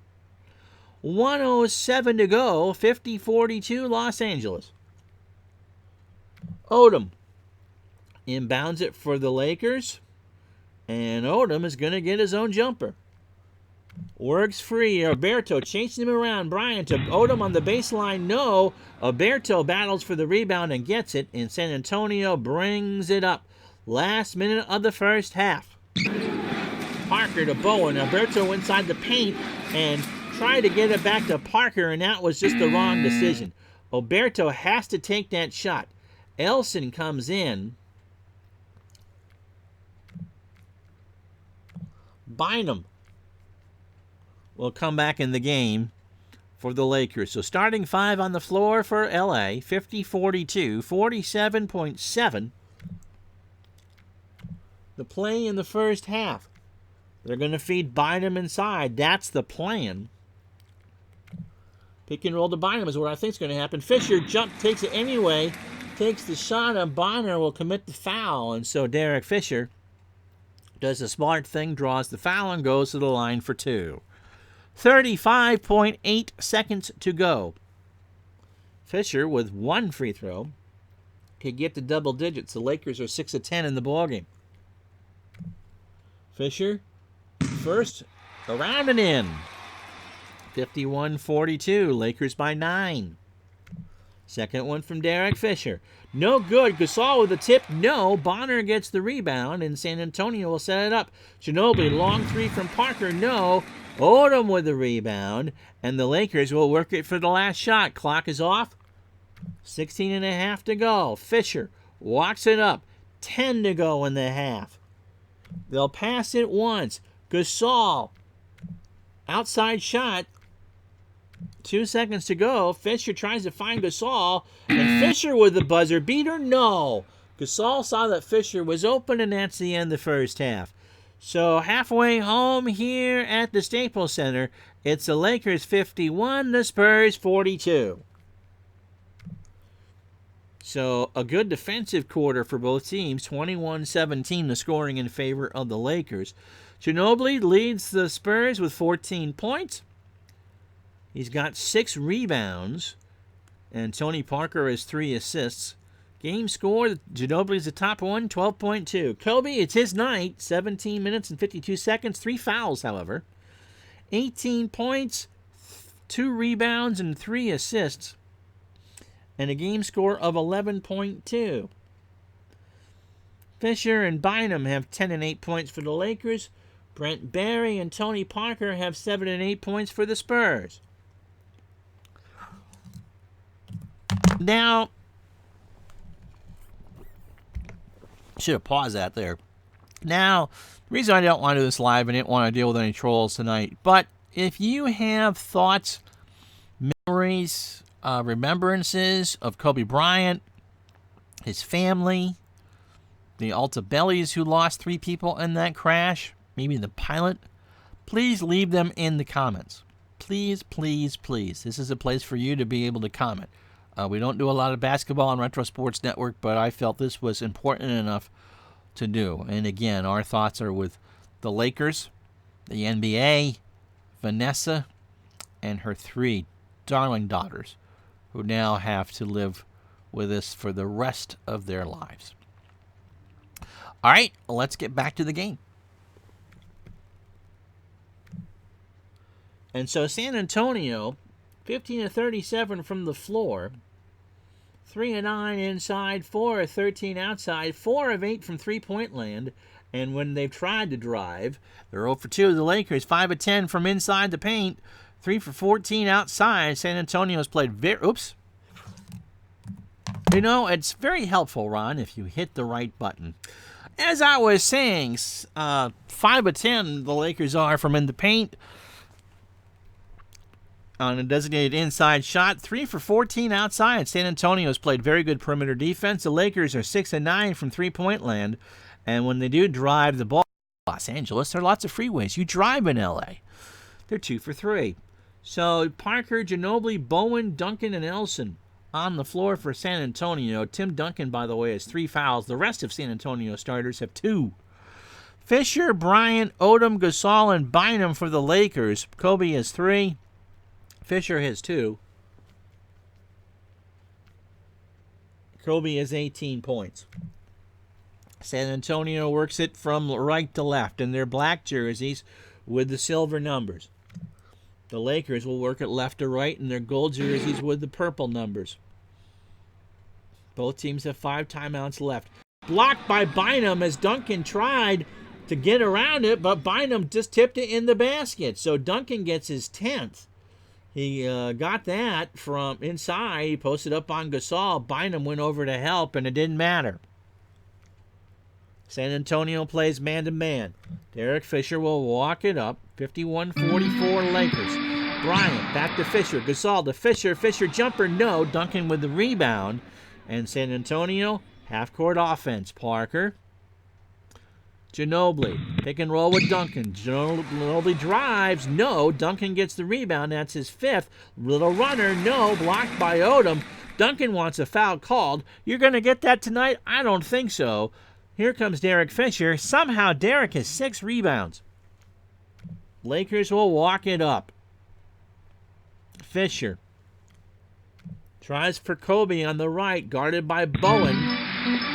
1:07 to go, 50-42 Los Angeles. Odom inbounds it for the Lakers, and Odom is going to get his own jumper. Works free. Alberto chasing him around. Bryant to Odom on the baseline. No. Alberto battles for the rebound and gets it, and San Antonio brings it up. Last minute of the first half. Parker to Bowen. Alberto inside the paint and tried to get it back to Parker, and that was just the wrong decision. Alberto has to take that shot. Elson comes in. Bynum will come back in the game for the Lakers. So starting five on the floor for LA, 50-42, 47.7. The play in the first half. They're going to feed Bynum inside. That's the plan. Pick and roll to Bynum is what I think is going to happen. Fisher takes it anyway, takes the shot, and Bonner will commit the foul. And so Derek Fisher does the smart thing, draws the foul, and goes to the line for two. 35.8 seconds to go. Fisher with one free throw could get to double digits. The Lakers are 6 of 10 in the ballgame. Fisher, first, around and in. 51-42, Lakers by 9. Second one from Derek Fisher. No good. Gasol with a tip. No. Bonner gets the rebound, and San Antonio will set it up. Ginobili, long three from Parker. No. Odom with the rebound, and the Lakers will work it for the last shot. Clock is off. 16 and a half to go. Fisher walks it up. 10 to go in the half. They'll pass it once. Gasol, outside shot. 2 seconds to go. Fisher tries to find Gasol, and Fisher with the buzzer beater. No. Gasol saw that Fisher was open, and that's the end of the first half. So halfway home here at the Staples Center, it's the Lakers 51, the Spurs 42. So a good defensive quarter for both teams, 21-17 the scoring in favor of the Lakers. Ginobili leads the Spurs with 14 points. He's got 6 rebounds, and Tony Parker has 3 assists. Game score, Ginobili's the top one, 12.2. Kobe, it's his night, 17 minutes and 52 seconds, 3 fouls, however. 18 points, 2 rebounds, and 3 assists. And a game score of 11.2. Fisher and Bynum have 10 and 8 points for the Lakers. Brent Barry and Tony Parker have 7 and 8 points for the Spurs. Now, should have paused that there. Now, the reason I don't want to do this live and didn't want to deal with any trolls tonight, but if you have thoughts, memories, remembrances of Kobe Bryant, his family, the Altabellis who lost 3 people in that crash, maybe the pilot, please leave them in the comments. Please, please, please. This is a place for you to be able to comment. We don't do a lot of basketball on Retro Sports Network, but I felt this was important enough to do. And again, our thoughts are with the Lakers, the NBA, Vanessa, and her 3 darling daughters who now have to live with us for the rest of their lives. All right, let's get back to the game. And so San Antonio, 15 of 37 from the floor, 3 of 9 inside, 4 of 13 outside, 4 of 8 from three-point land. And when they've tried to drive, they're 0 for 2. The Lakers, 5 of 10 from inside the paint, 3 for 14 outside. San Antonio's played very... Oops. You know, it's very helpful, Ron, if you hit the right button. As I was saying, 5 of 10 the Lakers are from in the paint on a designated inside shot, 3 for 14 outside. San Antonio's played very good perimeter defense. The Lakers are 6 of 9 from three-point land. And when they do drive the ball, Los Angeles, there are lots of freeways. You drive in L.A. They're 2 for 3. So Parker, Ginobili, Bowen, Duncan, and Elson on the floor for San Antonio. Tim Duncan, by the way, has 3 fouls. The rest of San Antonio starters have 2. Fisher, Bryant, Odom, Gasol, and Bynum for the Lakers. Kobe has 3. Fisher has 2. Kobe has 18 points. San Antonio works it from right to left in their black jerseys with the silver numbers. The Lakers will work it left to right in their gold jerseys with the purple numbers. Both teams have 5 timeouts left. Blocked by Bynum as Duncan tried to get around it, but Bynum just tipped it in the basket. So Duncan gets his 10th. He got that from inside. He posted up on Gasol. Bynum went over to help, and it didn't matter. San Antonio plays man-to-man. Derek Fisher will walk it up. 51-44 Lakers. Bryant back to Fisher. Gasol to Fisher. Fisher jumper, no. Duncan with the rebound. And San Antonio, half-court offense. Parker. Ginobili. Pick and roll with Duncan. Ginobili drives. No. Duncan gets the rebound. That's his 5th. Little runner. No. Blocked by Odom. Duncan wants a foul called. You're going to get that tonight? I don't think so. Here comes Derek Fisher. Somehow Derek has 6 rebounds. Lakers will walk it up. Fisher tries for Kobe on the right, guarded by Bowen.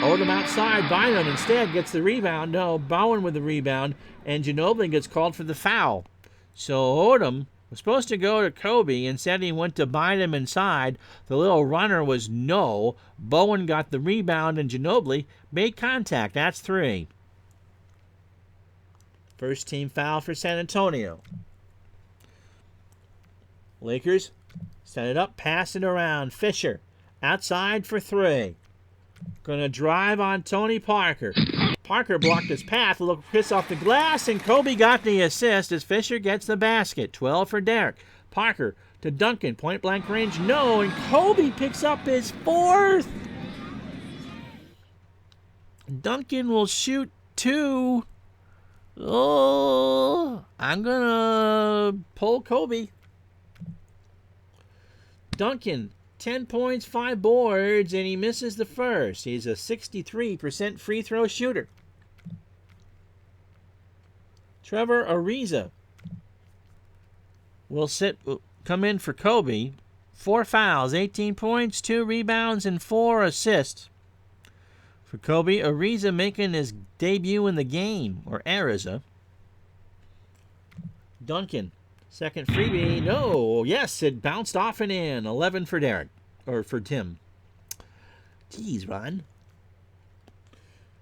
Odom outside. Bynum instead gets the rebound. No, Bowen with the rebound. And Ginobili gets called for the foul. So Odom was supposed to go to Kobe. Instead, he went to Bynum inside. The little runner was no. Bowen got the rebound, and Ginobili made contact. That's 3. First team foul for San Antonio. Lakers set it up, pass it around. Fisher outside for 3. Going to drive on Tony Parker. Parker blocked his path, a little piss off the glass, and Kobe got the assist as Fisher gets the basket. 12 for Derek. Parker to Duncan, point-blank range, no, and Kobe picks up his 4th. Duncan will shoot 2. Oh, I'm going to pull Kobe. Duncan, 10 points, 5 boards, and he misses the first. He's a 63% free throw shooter. Trevor Ariza will come in for Kobe. 4 fouls, 18 points, 2 rebounds, and 4 assists. For Kobe, Ariza making his debut in the game, or Ariza. Duncan, second freebie, no, yes, it bounced off and in. 11 for Derek, or for Tim. Jeez, Ron.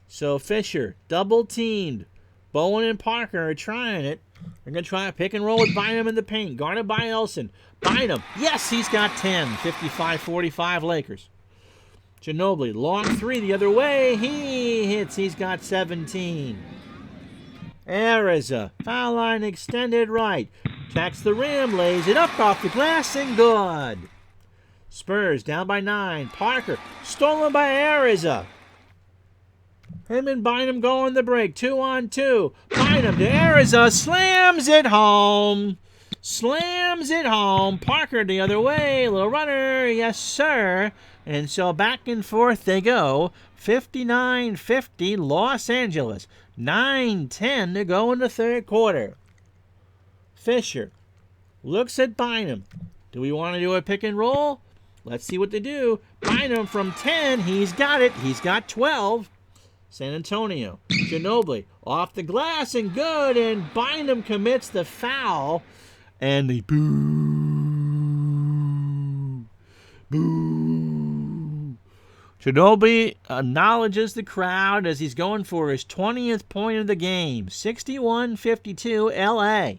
So Fisher, double teamed. Bowen and Parker are trying it. They're going to try a pick and roll with Bynum in the paint, guarded by Elson. Bynum, yes, he's got 10. 55-45 Lakers. Ginobili, long 3 the other way. He hits. He's got 17. Ariza, foul line extended right. Attacks the rim, lays it up off the glass, and good. Spurs down by 9. Parker, stolen by Ariza. Him and Bynum go on the break. 2-on-2. Bynum to Ariza. Slams it home. Slams it home. Parker the other way. Little runner. Yes, sir. And so back and forth they go. 59-50 Los Angeles. 9-10 to go in the third quarter. Fisher looks at Bynum. Do we want to do a pick and roll? Let's see what they do. Bynum from 10. He's got it. He's got 12. San Antonio. Ginobili off the glass and good. And Bynum commits the foul. And the boo. Boo. Ginobili acknowledges the crowd as he's going for his 20th point of the game. 61-52 LA.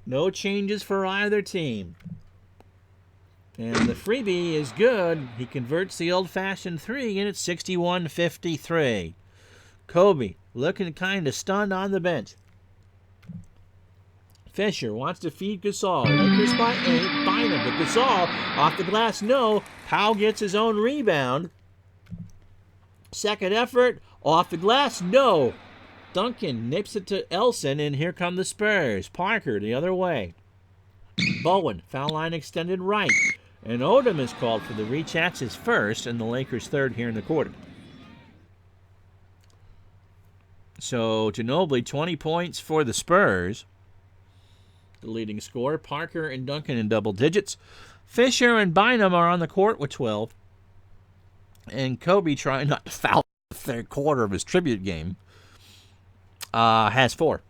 No changes for either team. And the freebie is good. He converts the old-fashioned three, and it's 61-53. Kobe looking kind of stunned on the bench. Fisher wants to feed Gasol. Lakers by 8. Bynum to Gasol. Off the glass, no. Powell gets his own rebound. Second effort. Off the glass, no. Duncan nips it to Elson, and here come the Spurs. Parker the other way. Bowen, foul line extended right. And Odom is called for the reach. That's his first, and the Lakers' third here in the quarter. So Ginobili, 20 points for the Spurs. The leading scorer. Parker and Duncan in double digits. Fisher and Bynum are on the court with 12. And Kobe, trying not to foul the third quarter of his tribute game, has 4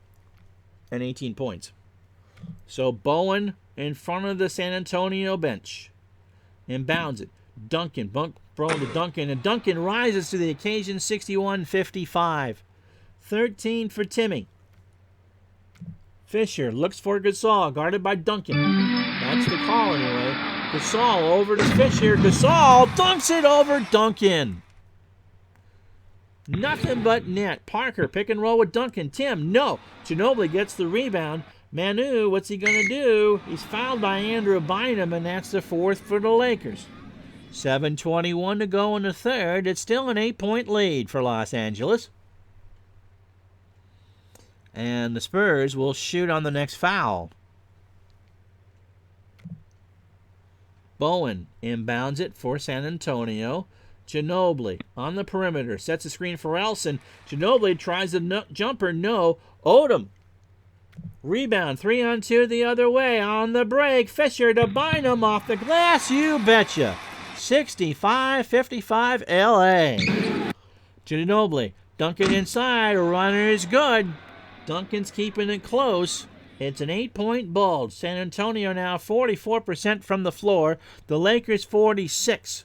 and 18 points. So Bowen in front of the San Antonio bench. Inbounds it. Duncan, throw to Duncan, and Duncan rises to the occasion, 61-55. 13 for Timmy. Fisher looks for Gasol, guarded by Duncan. That's the call anyway. Gasol over to Fisher. Gasol dunks it over Duncan. Nothing but net. Parker, pick and roll with Duncan. Tim, no. Ginobili gets the rebound. Manu, what's he going to do? He's fouled by Andrew Bynum, and that's the fourth for the Lakers. 7:21 to go in the third. It's still an 8-point lead for Los Angeles. And the Spurs will shoot on the next foul. Bowen inbounds it for San Antonio. Ginobili on the perimeter. Sets a screen for Elson. Ginobili tries the jumper. No. Odom. Rebound. 3-on-2 the other way. On the break. Fisher to Bynum off the glass. You betcha. 65-55 LA. Ginobili. Duncan inside. Runner is good. Duncan's keeping it close. It's an 8-point bulge. San Antonio now 44% from the floor. The Lakers 46%.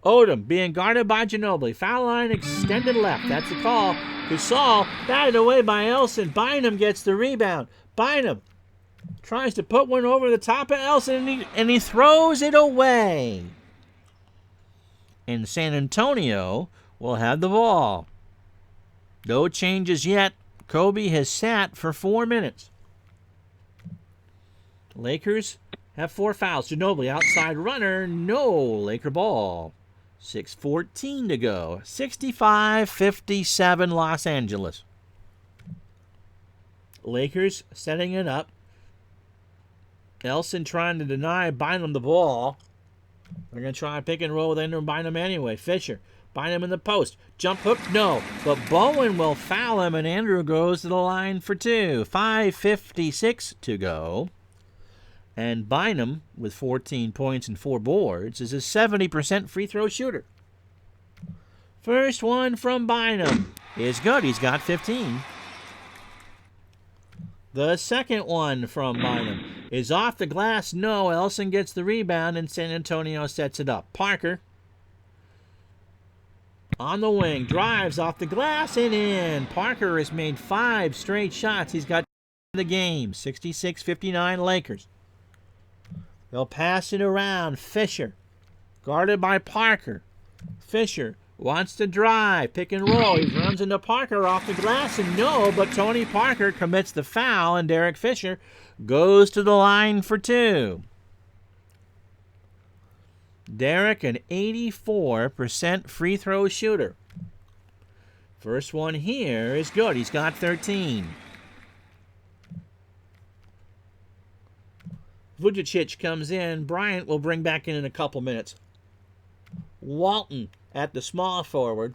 Odom being guarded by Ginobili. Foul line extended left. That's the call. Gasol batted away by Elson. Bynum gets the rebound. Bynum tries to put one over the top of Elson, and he throws it away. And San Antonio will have the ball. No changes yet. Kobe has sat for 4 minutes. Lakers have 4 fouls. Ginobili outside runner. No. Laker ball. 6:14 to go. 65-57 Los Angeles. Lakers setting it up. Elson trying to deny Bynum the ball. They're going to try a pick and roll with Andrew Bynum anyway. Fisher. Bynum in the post. Jump hook, no. But Bowen will foul him, and Andrew goes to the line for 2. 5:56 to go. And Bynum, with 14 points and 4 boards, is a 70% free throw shooter. First one from Bynum is good. He's got 15. The second one from Bynum is off the glass. No. Elson gets the rebound, and San Antonio sets it up. Parker on the wing, drives off the glass and in. Parker has made 5 straight shots. He's got the game. 66-59 Lakers. They'll pass it around. Fisher, guarded by Parker. Fisher wants to drive. Pick and roll. He runs into Parker off the glass, and no, but Tony Parker commits the foul, and Derek Fisher goes to the line for 2. Derek, an 84% free throw shooter. First one here is good. He's got 13. Vujicic comes in. Bryant will bring back in a couple minutes. Walton at the small forward.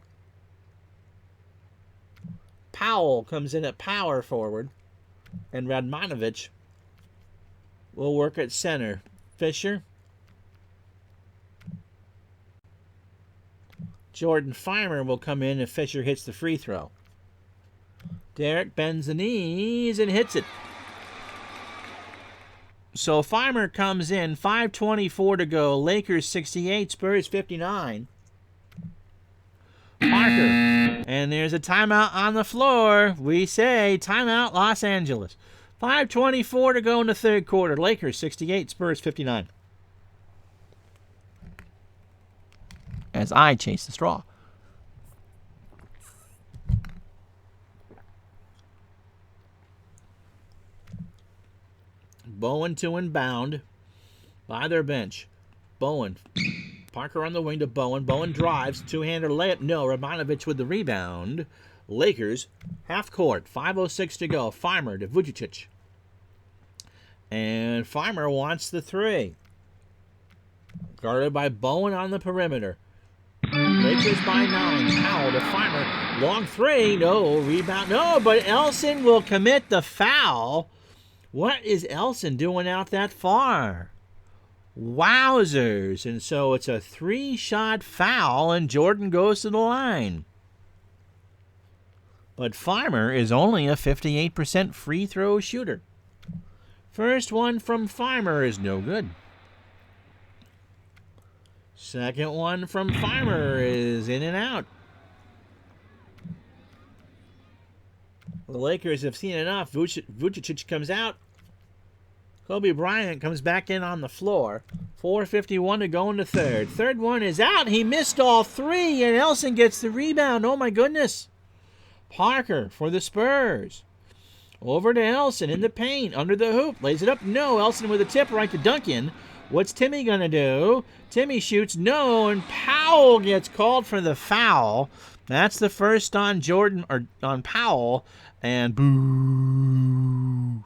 Powell comes in at power forward. And Radmanovich will work at center. Fisher. Jordan Farmer will come in if Fisher hits the free throw. Derek bends the knees and hits it. So Farmer comes in, 5:24 to go. Lakers 68, Spurs 59. Parker. And there's a timeout on the floor. We say timeout Los Angeles. 5:24 to go in the third quarter. Lakers 68, Spurs 59. As I chase the straw. Bowen to inbound by their bench. Bowen. Parker on the wing to Bowen. Bowen drives. Two-hander layup. No. Radmanovich with the rebound. Lakers, half court. 5:06 to go. Farmer to Vujicic. And Farmer wants the three. Guarded by Bowen on the perimeter. Lakers by 9. Powell to Farmer. Long three. No. Rebound. No, but Elson will commit the foul. What is Elson doing out that far? Wowzers. And so it's a 3-shot foul, and Jordan goes to the line. But Farmer is only a 58% free throw shooter. First one from Farmer is no good. Second one from Farmer is in and out. The Lakers have seen enough. Vujicic comes out. Kobe Bryant comes back in on the floor. 4:51 to go in the third. Third one is out. He missed all three, and Elson gets the rebound. Oh, my goodness. Parker for the Spurs. Over to Elson in the paint, under the hoop. Lays it up. No. Elson with a tip right to Duncan. What's Timmy going to do? Timmy shoots. No, and Powell gets called for the foul. That's the first on Jordan, or on Powell. And boo.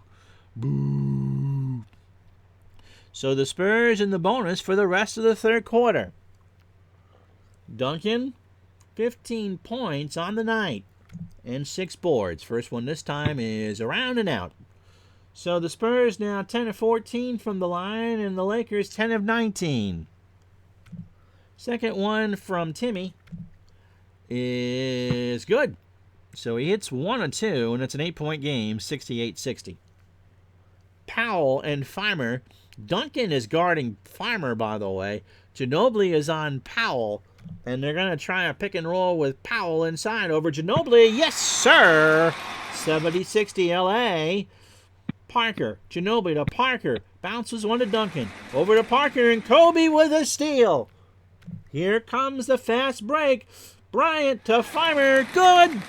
Boo. So the Spurs in the bonus for the rest of the third quarter. Duncan, 15 points on the night and 6 boards. First one this time is around and out. So the Spurs now 10 of 14 from the line, and the Lakers 10 of 19. Second one from Timmy is good. So he hits 1 of 2, and it's an 8-point game, 68-60. Powell and Farmer. Duncan is guarding Farmer, by the way. Ginobili is on Powell, and they're going to try a pick and roll with Powell inside over Ginobili. Yes, sir! 70-60 LA. Parker. Ginobili to Parker. Bounces one to Duncan. Over to Parker, and Kobe with a steal. Here comes the fast break. Bryant to Farmer. Good!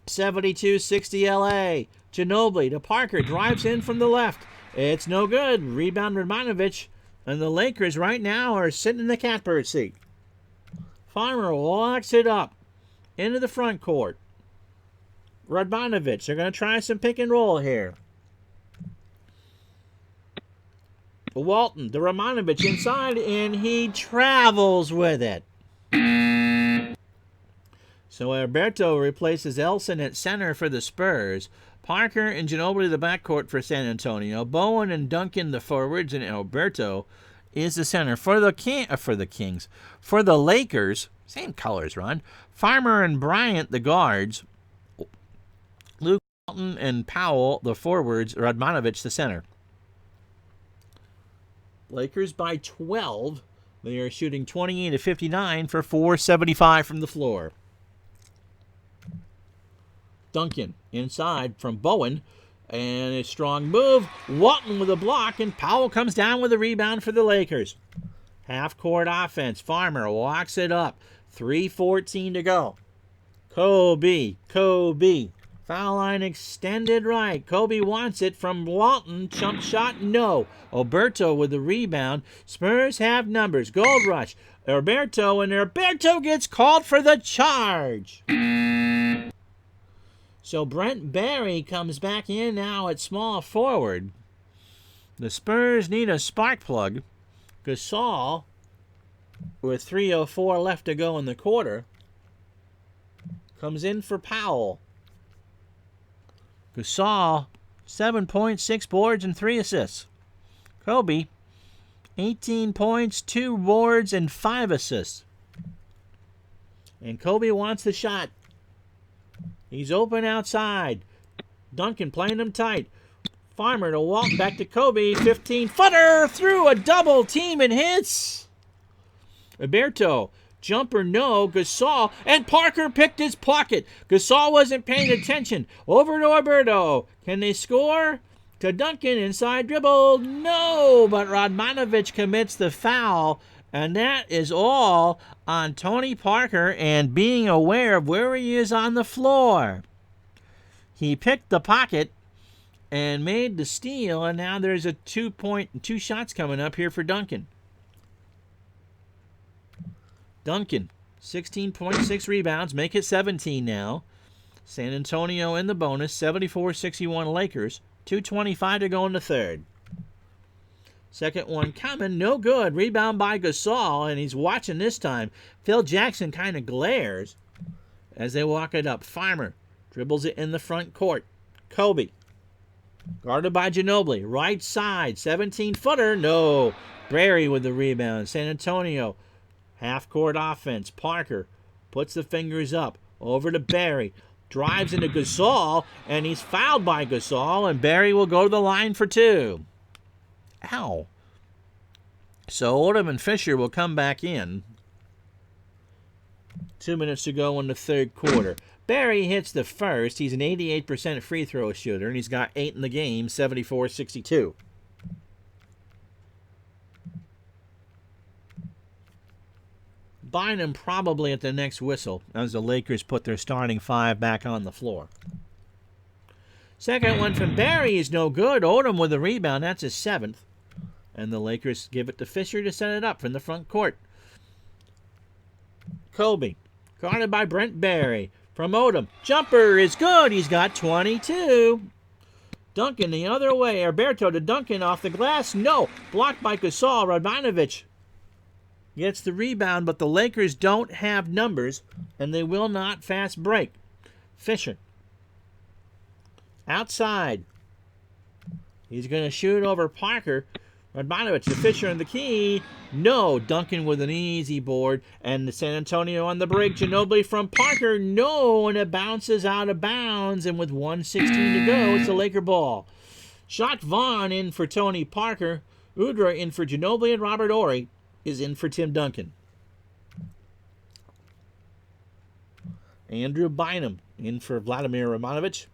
72-60 LA. Ginobili to Parker. Drives in from the left. It's no good. Rebound Radmanovich. And the Lakers right now are sitting in the catbird seat. Farmer walks it up into the front court. Radmanovich. They're going to try some pick and roll here. Walton to Radmanovich inside, and he travels with it. So Alberto replaces Elson at center for the Spurs. Parker and Ginobili the backcourt for San Antonio. Bowen and Duncan the forwards, and Alberto is the center for the Kings. For the Lakers, same colors, Ron. Farmer and Bryant the guards. Luke Walton and Powell the forwards. Radmanovich the center. Lakers by 12. They are shooting 28 of 59 for 475 from the floor. Duncan inside from Bowen, and a strong move. Walton with a block, and Powell comes down with a rebound for the Lakers. Half-court offense. Farmer walks it up. 3:14 to go. Kobe. Foul line extended right. Kobe wants it from Walton. Jump shot, no. Alberto with the rebound. Spurs have numbers. Gold rush. Alberto, and Alberto gets called for the charge. So Brent Barry comes back in now at small forward. The Spurs need a spark plug. Gasol, with 3:04 left to go in the quarter, comes in for Powell. Gasol, 7 points, 6 boards, and 3 assists. Kobe, 18 points, 2 boards, and 5 assists. And Kobe wants the shot. He's open outside. Duncan playing him tight. Farmer to Walton, back to Kobe. 15-footer through a double team and hits. Alberto, jumper no. Gasol, and Parker picked his pocket. Gasol wasn't paying attention. Over to Alberto. Can they score? To Duncan, inside dribble. No, but Radmanovic commits the foul. And that is all on Tony Parker and being aware of where he is on the floor. He picked the pocket and made the steal, and now there's a 2 shots coming up here for Duncan. Duncan, 16.6 rebounds, make it 17 now. San Antonio in the bonus, 74-61 Lakers, 2:25 to go in the third. Second one coming, no good. Rebound by Gasol, and he's watching this time. Phil Jackson kind of glares as they walk it up. Farmer dribbles it in the front court. Kobe, guarded by Ginobili. Right side, 17-footer, no. Barry with the rebound. San Antonio, half-court offense. Parker puts the fingers up. Over to Barry. Drives into Gasol, and he's fouled by Gasol, and Barry will go to the line for 2. Ow. So Odom and Fisher will come back in. 2 minutes to go in the third quarter. Barry hits the first. He's an 88% free throw shooter, and he's got 8 in the game, 74-62. Bynum probably at the next whistle as the Lakers put their starting 5 back on the floor. Second one from Barry is no good. Odom with the rebound. That's his 7th. And the Lakers give it to Fisher to set it up from the front court. Kobe, guarded by Brent Barry. From Odom. Jumper is good. He's got 22. Duncan the other way. Alberto to Duncan off the glass. No. Blocked by Gasol. Radmanovic gets the rebound, but the Lakers don't have numbers, and they will not fast break. Fisher. Outside. He's going to shoot over Parker. Radmanovic to Fisher in the key. No. Duncan with an easy board. And the San Antonio on the break. Ginobili from Parker. No. And it bounces out of bounds. And with 1:16 to go, it's a Laker ball. Jacques Vaughn in for Tony Parker. Udra in for Ginobili, and Robert Horry is in for Tim Duncan. Andrew Bynum in for Vladimir Radmanovic.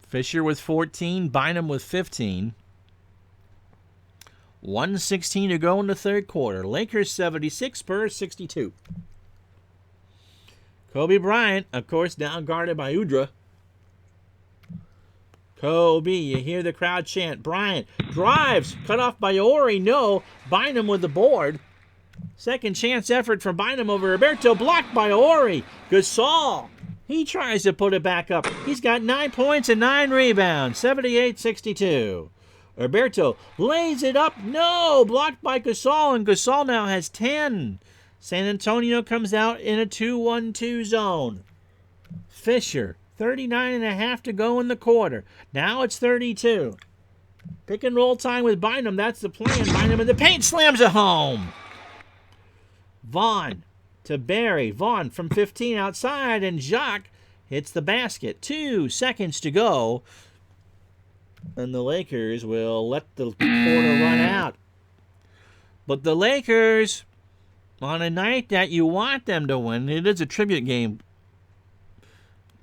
Fisher with 14, Bynum with 15. 1:16 to go in the third quarter. Lakers 76, Spurs 62. Kobe Bryant, of course, now guarded by Udra. Kobe, you hear the crowd chant. Bryant drives, cut off by Horry. No. Bynum with the board. Second chance effort from Bynum over Alberto, blocked by Horry. Gasol, he tries to put it back up. He's got 9 points and 9 rebounds, 78-62. Alberto lays it up. No, blocked by Gasol, and Gasol now has 10. San Antonio comes out in a 2-1-2 zone. Fisher, 39.5 to go in the quarter. Now it's 32. Pick and roll time with Bynum. That's the plan. Bynum in the paint, slams it home. Vaughn to Barry. Vaughn from 15 outside, and Jacques hits the basket. 2 seconds to go. And the Lakers will let the quarter run out. But the Lakers, on a night that you want them to win, it is a tribute game.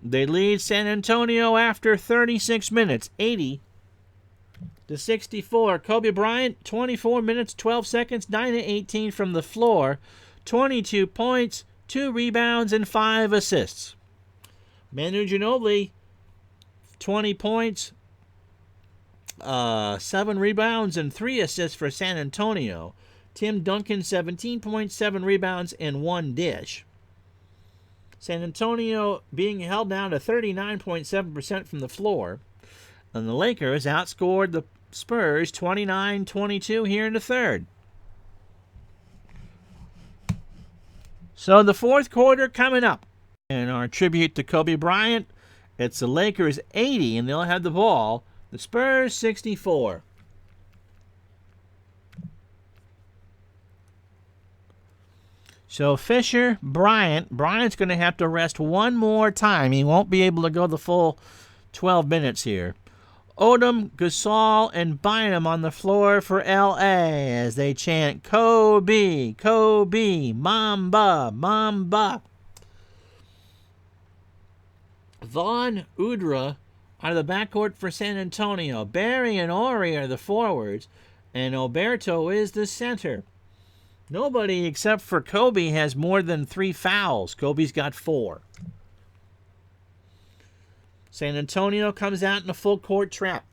They lead San Antonio after 36 minutes, 80-64. Kobe Bryant, 24 minutes, 12 seconds, 9-18 from the floor. 22 points, 2 rebounds, and 5 assists. Manu Ginobili, 20 points, 7 rebounds, and 3 assists for San Antonio. Tim Duncan, 17 points, 7 rebounds, and 1 dish. San Antonio being held down to 39.7% from the floor. And the Lakers outscored the Spurs 29-22 here in the third. So the fourth quarter coming up. And our tribute to Kobe Bryant, it's the Lakers 80, and they'll have the ball. The Spurs 64. So Fisher, Bryant's going to have to rest one more time. He won't be able to go the full 12 minutes here. Odom, Gasol, and Bynum on the floor for L.A. as they chant, Kobe, Kobe, Mamba, Mamba. Vaughn, Udrih out of the backcourt for San Antonio. Barry and Ori are the forwards, and Alberto is the center. Nobody except for Kobe has more than 3 fouls. Kobe's got 4. San Antonio comes out in a full court trap.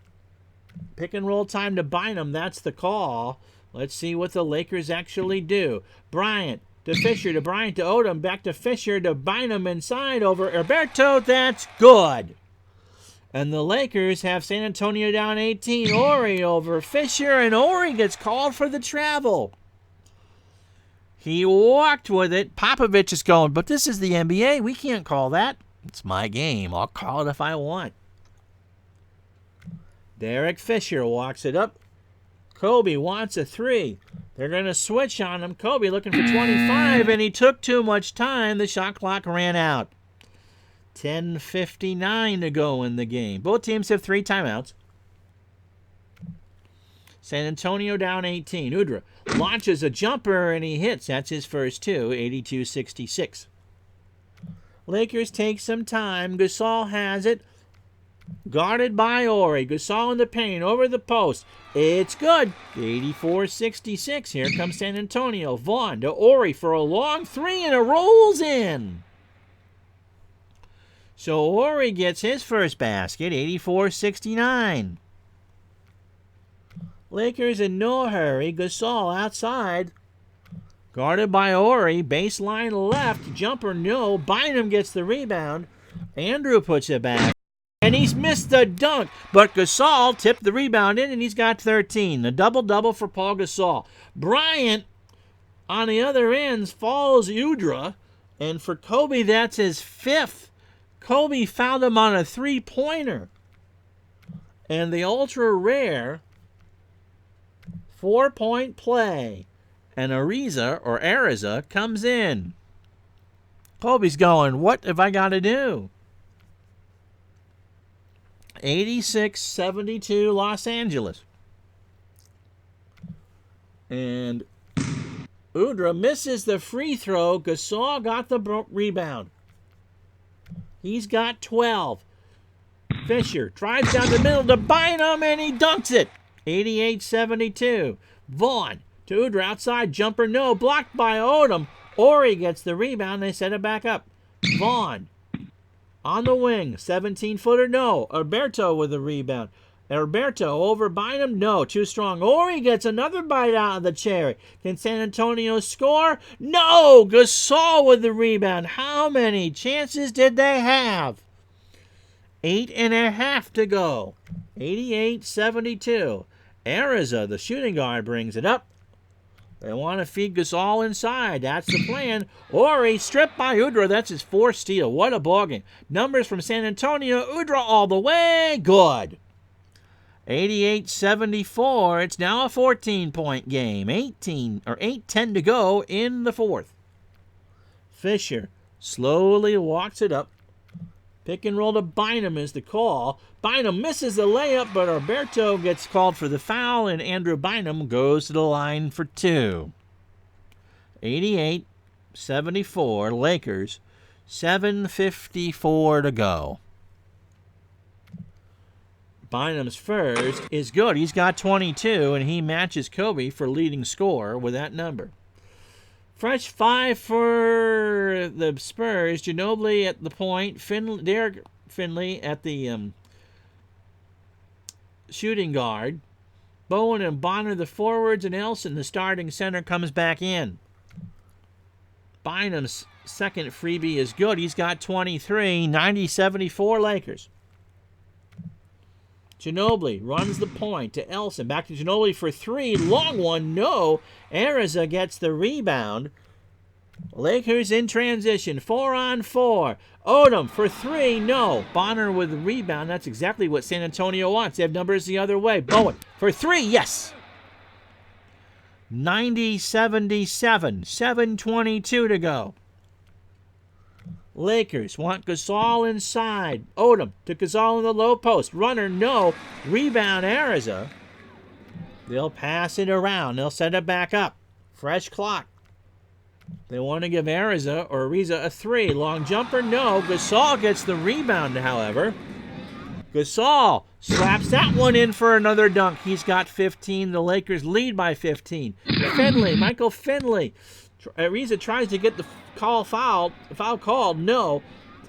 Pick and roll time to Bynum. That's the call. Let's see what the Lakers actually do. Bryant to Fisher, to Bryant, to Odom, back to Fisher, to Bynum inside over Alberto. That's good. And the Lakers have San Antonio down 18. Ori over Fisher, and Ori gets called for the travel. He walked with it. Popovich is going, but this is the NBA. We can't call that. It's my game. I'll call it if I want. Derek Fisher walks it up. Kobe wants a 3. They're going to switch on him. Kobe looking for 25, and he took too much time. The shot clock ran out. 10:59 to go in the game. Both teams have 3 timeouts. San Antonio down 18. Udrih launches a jumper, and he hits. That's his first 2, 82-66. Lakers take some time. Gasol has it. Guarded by Ori. Gasol in the paint, over the post. It's good. 84-66. Here comes San Antonio. Vaughn to Ori for a long 3, and it rolls in. So Ori gets his first basket, 84-69. Lakers in no hurry. Gasol outside. Guarded by Ori. Baseline left. Jumper no. Bynum gets the rebound. Andrew puts it back. And he's missed the dunk. But Gasol tipped the rebound in, and he's got 13. The double-double for Paul Gasol. Bryant, on the other ends, follows Udrih. And for Kobe, that's his 5th. Kobe found him on a 3-pointer. And the ultra-rare 4-point play. And Ariza comes in. Kobe's going, what have I got to do? 86-72 Los Angeles. And Udrih misses the free throw. Gasol got the rebound. He's got 12. Fisher drives down the middle to Bynum, and he dunks it. 88-72. Vaughn to Udrih outside. Jumper no. Blocked by Odom. Ori gets the rebound. They set it back up. Vaughn on the wing. 17-footer no. Alberto with the rebound. Alberto over Bynum. No. Too strong. Ori gets another bite out of the cherry. Can San Antonio score? No. Gasol with the rebound. How many chances did they have? 8.5 to go. 88-72. Ariza, the shooting guard, brings it up. They want to feed Gasol inside. That's the plan. Ori stripped by Udrih. That's his 4th steal. What a ballgame. Numbers from San Antonio. Udrih all the way. Good. 88-74. It's now a 14-point game. 8:10 to go in the 4th. Fisher slowly walks it up. Pick and roll to Bynum is the call. Bynum misses the layup, but Alberto gets called for the foul, and Andrew Bynum goes to the line for 2. 88-74, Lakers. 7:54 to go. Bynum's first is good. He's got 22, and he matches Kobe for leading scorer with that number. Fresh 5 for the Spurs. Ginobili at the point. Derek Finley at the shooting guard. Bowen and Bonner the forwards, and Elson, the starting center, comes back in. Bynum's second freebie is good. He's got 23. 90-74 Lakers. Ginobili runs the point to Elson. Back to Ginobili for three. Long one. No. Ariza gets the rebound. Lakers in transition. 4-on-4. Odom for three. No. Bonner with the rebound. That's exactly what San Antonio wants. They have numbers the other way. Bowen for three. Yes. 90-77. 7:22 to go. Lakers want Gasol inside. Odom to Gasol in the low post. Runner, no. Rebound, Ariza. They'll pass it around. They'll set it back up. Fresh clock. They want to give Ariza a three. Long jumper, no. Gasol gets the rebound, however. Gasol slaps that one in for another dunk. He's got 15. The Lakers lead by 15. Michael Finley. Ariza tries to get the foul called. No.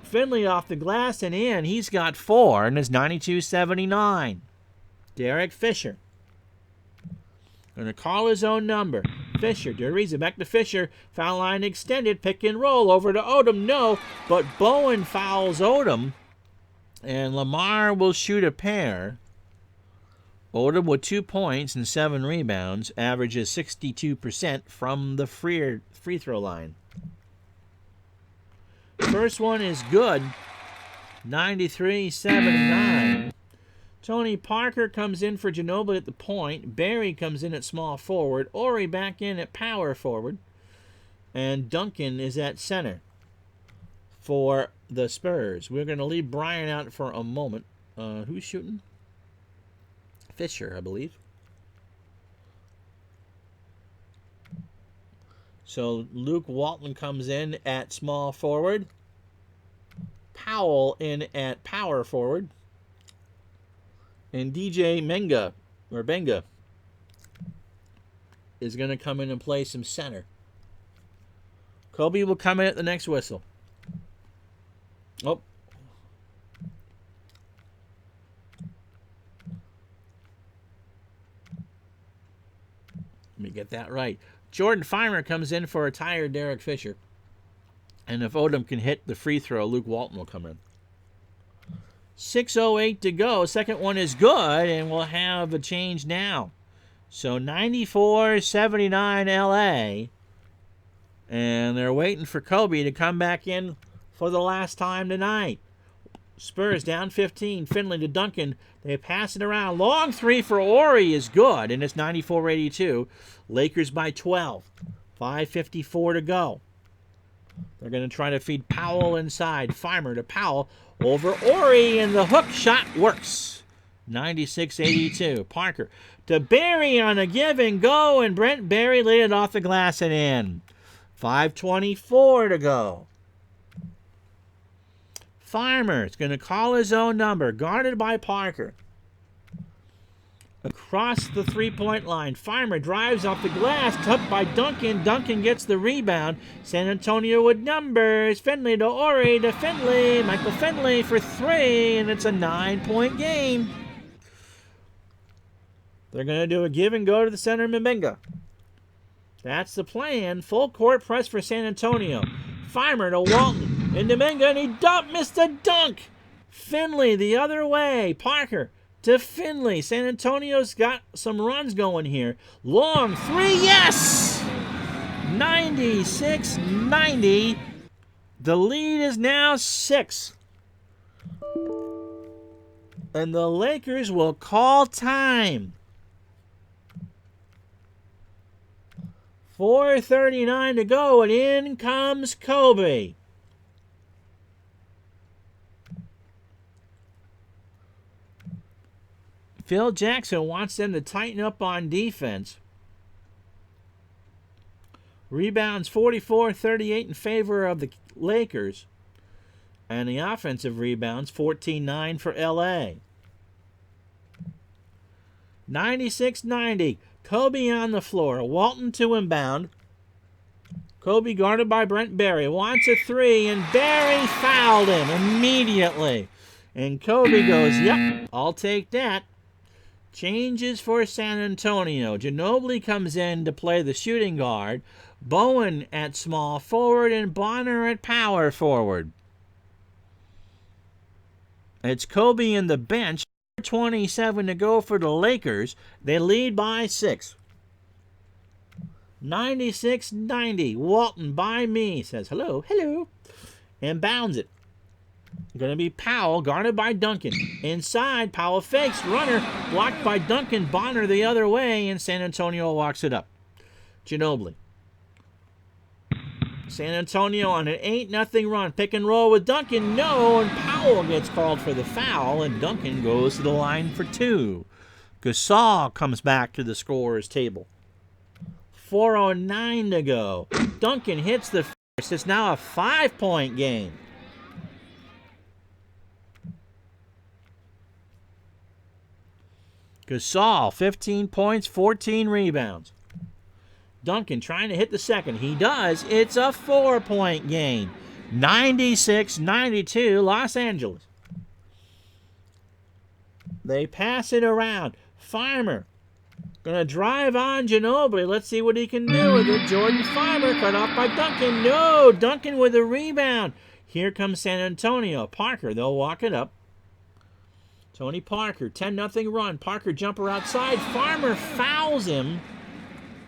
Finley off the glass and in. He's got 4, and it's 92-79. Derek Fisher. Going to call his own number. Fisher to Ariza. Back to Fisher. Foul line extended. Pick and roll over to Odom. No. But Bowen fouls Odom. And Lamar will shoot a pair. Odom with 2 points and 7 rebounds, averages 62% from the free throw line. First one is good, 93-79. Tony Parker comes in for Ginobili at the point. Barry comes in at small forward. Ori back in at power forward. And Duncan is at center for the Spurs. We're going to leave Bryant out for a moment. Who's shooting? Fisher, I believe. So Luke Walton comes in at small forward. Powell in at power forward. And DJ Benga is going to come in and play some center. Kobe will come in at the next whistle. Oh. Let me get that right. Jordan Farmer comes in for a tired Derek Fisher. And if Odom can hit the free throw, Luke Walton will come in. 6:08 to go. Second one is good, and we'll have a change now. So 94-79 LA. And they're waiting for Kobe to come back in for the last time tonight. Spurs down 15. Finley to Duncan. They pass it around. Long three for Ori is good, and it's 94-82. Lakers by 12. 5:54 to go. They're going to try to feed Powell inside. Farmer to Powell over Ori, and the hook shot works. 96-82. Parker to Barry on a give and go, and Brent Barry laid it off the glass and in. 5:24 to go. Farmer is going to call his own number, guarded by Parker. Across the three-point line, Farmer drives off the glass, tucked by Duncan. Duncan gets the rebound. San Antonio with numbers. Finley to Ori to Finley. Michael Finley for three, and it's a 9-point game. They're going to do a give and go to the center, Mbenga. That's the plan. Full court press for San Antonio. Farmer to Walton. And Mbenga, and he missed a dunk. Finley the other way. Parker to Finley. San Antonio's got some runs going here. Long three, yes! 96-90. The lead is now 6. And the Lakers will call time. 4:39 to go, and in comes Kobe. Phil Jackson wants them to tighten up on defense. Rebounds 44-38 in favor of the Lakers. And the offensive rebounds 14-9 for LA. 96-90. Kobe on the floor. Walton to inbound. Kobe guarded by Brent Berry. Wants a three, and Berry fouled him immediately. And Kobe goes, yep, I'll take that. Changes for San Antonio. Ginobili comes in to play the shooting guard. Bowen at small forward and Bonner at power forward. It's Kobe in the bench. 27 to go for the Lakers. They lead by 6. 96-90. Walton by me. Says hello, hello. And bounds it. Going to be Powell, guarded by Duncan. Inside, Powell fakes. Runner, blocked by Duncan. Bonner the other way, and San Antonio walks it up. Ginobili. San Antonio on an 8-0 run. Pick and roll with Duncan. No, and Powell gets called for the foul, and Duncan goes to the line for 2. Gasol comes back to the scorer's table. 4:09 to go. Duncan hits the first. It's now a 5-point game. Gasol, 15 points, 14 rebounds. Duncan trying to hit the second. He does. It's a 4-point game. 96-92, Los Angeles. They pass it around. Farmer going to drive on Ginobili. Let's see what he can do with it. Jordan Farmer cut off by Duncan. No, Duncan with a rebound. Here comes San Antonio. Parker, they'll walk it up. Tony Parker, 10-0 run. Parker jumper outside. Farmer fouls him.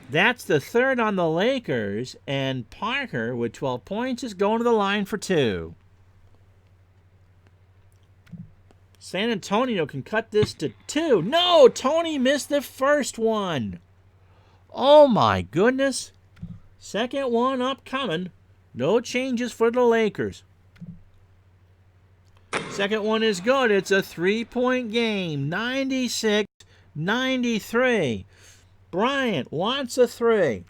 That's the third on the Lakers. And Parker, with 12 points, is going to the line for 2. San Antonio can cut this to 2. No, Tony missed the first one. Oh, my goodness. Second one upcoming. No changes for the Lakers. Second one is good. It's a 3-point game. 96-93. Bryant wants a 3.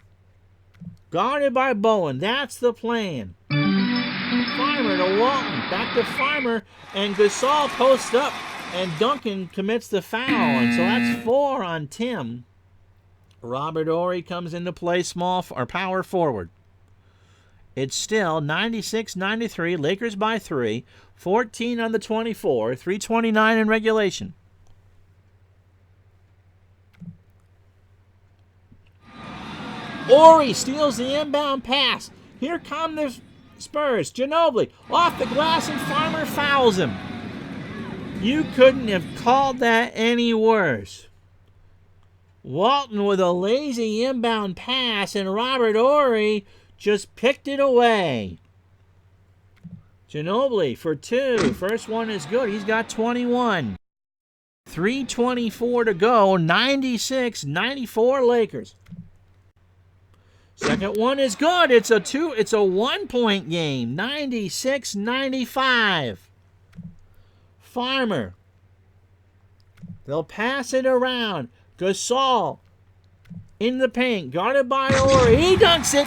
Guarded by Bowen. That's the plan. Farmer to Walton. Back to Farmer. And Gasol posts up. And Duncan commits the foul. And so that's 4 on Tim. Robert Horry comes into play small or power forward. It's still 96-93, Lakers by 3, 14 on the 24, 3:29 in regulation. Horry steals the inbound pass. Here come the Spurs. Ginobili off the glass and Farmer fouls him. You couldn't have called that any worse. Walton with a lazy inbound pass and Robert Horry just picked it away. Ginobili for 2. First one is good. He's got 21. 3:24 to go. 96-94 Lakers. Second one is good. It's a 1-point game. 96-95. Farmer. They'll pass it around. Gasol in the paint. Guarded by Horry. He dunks it.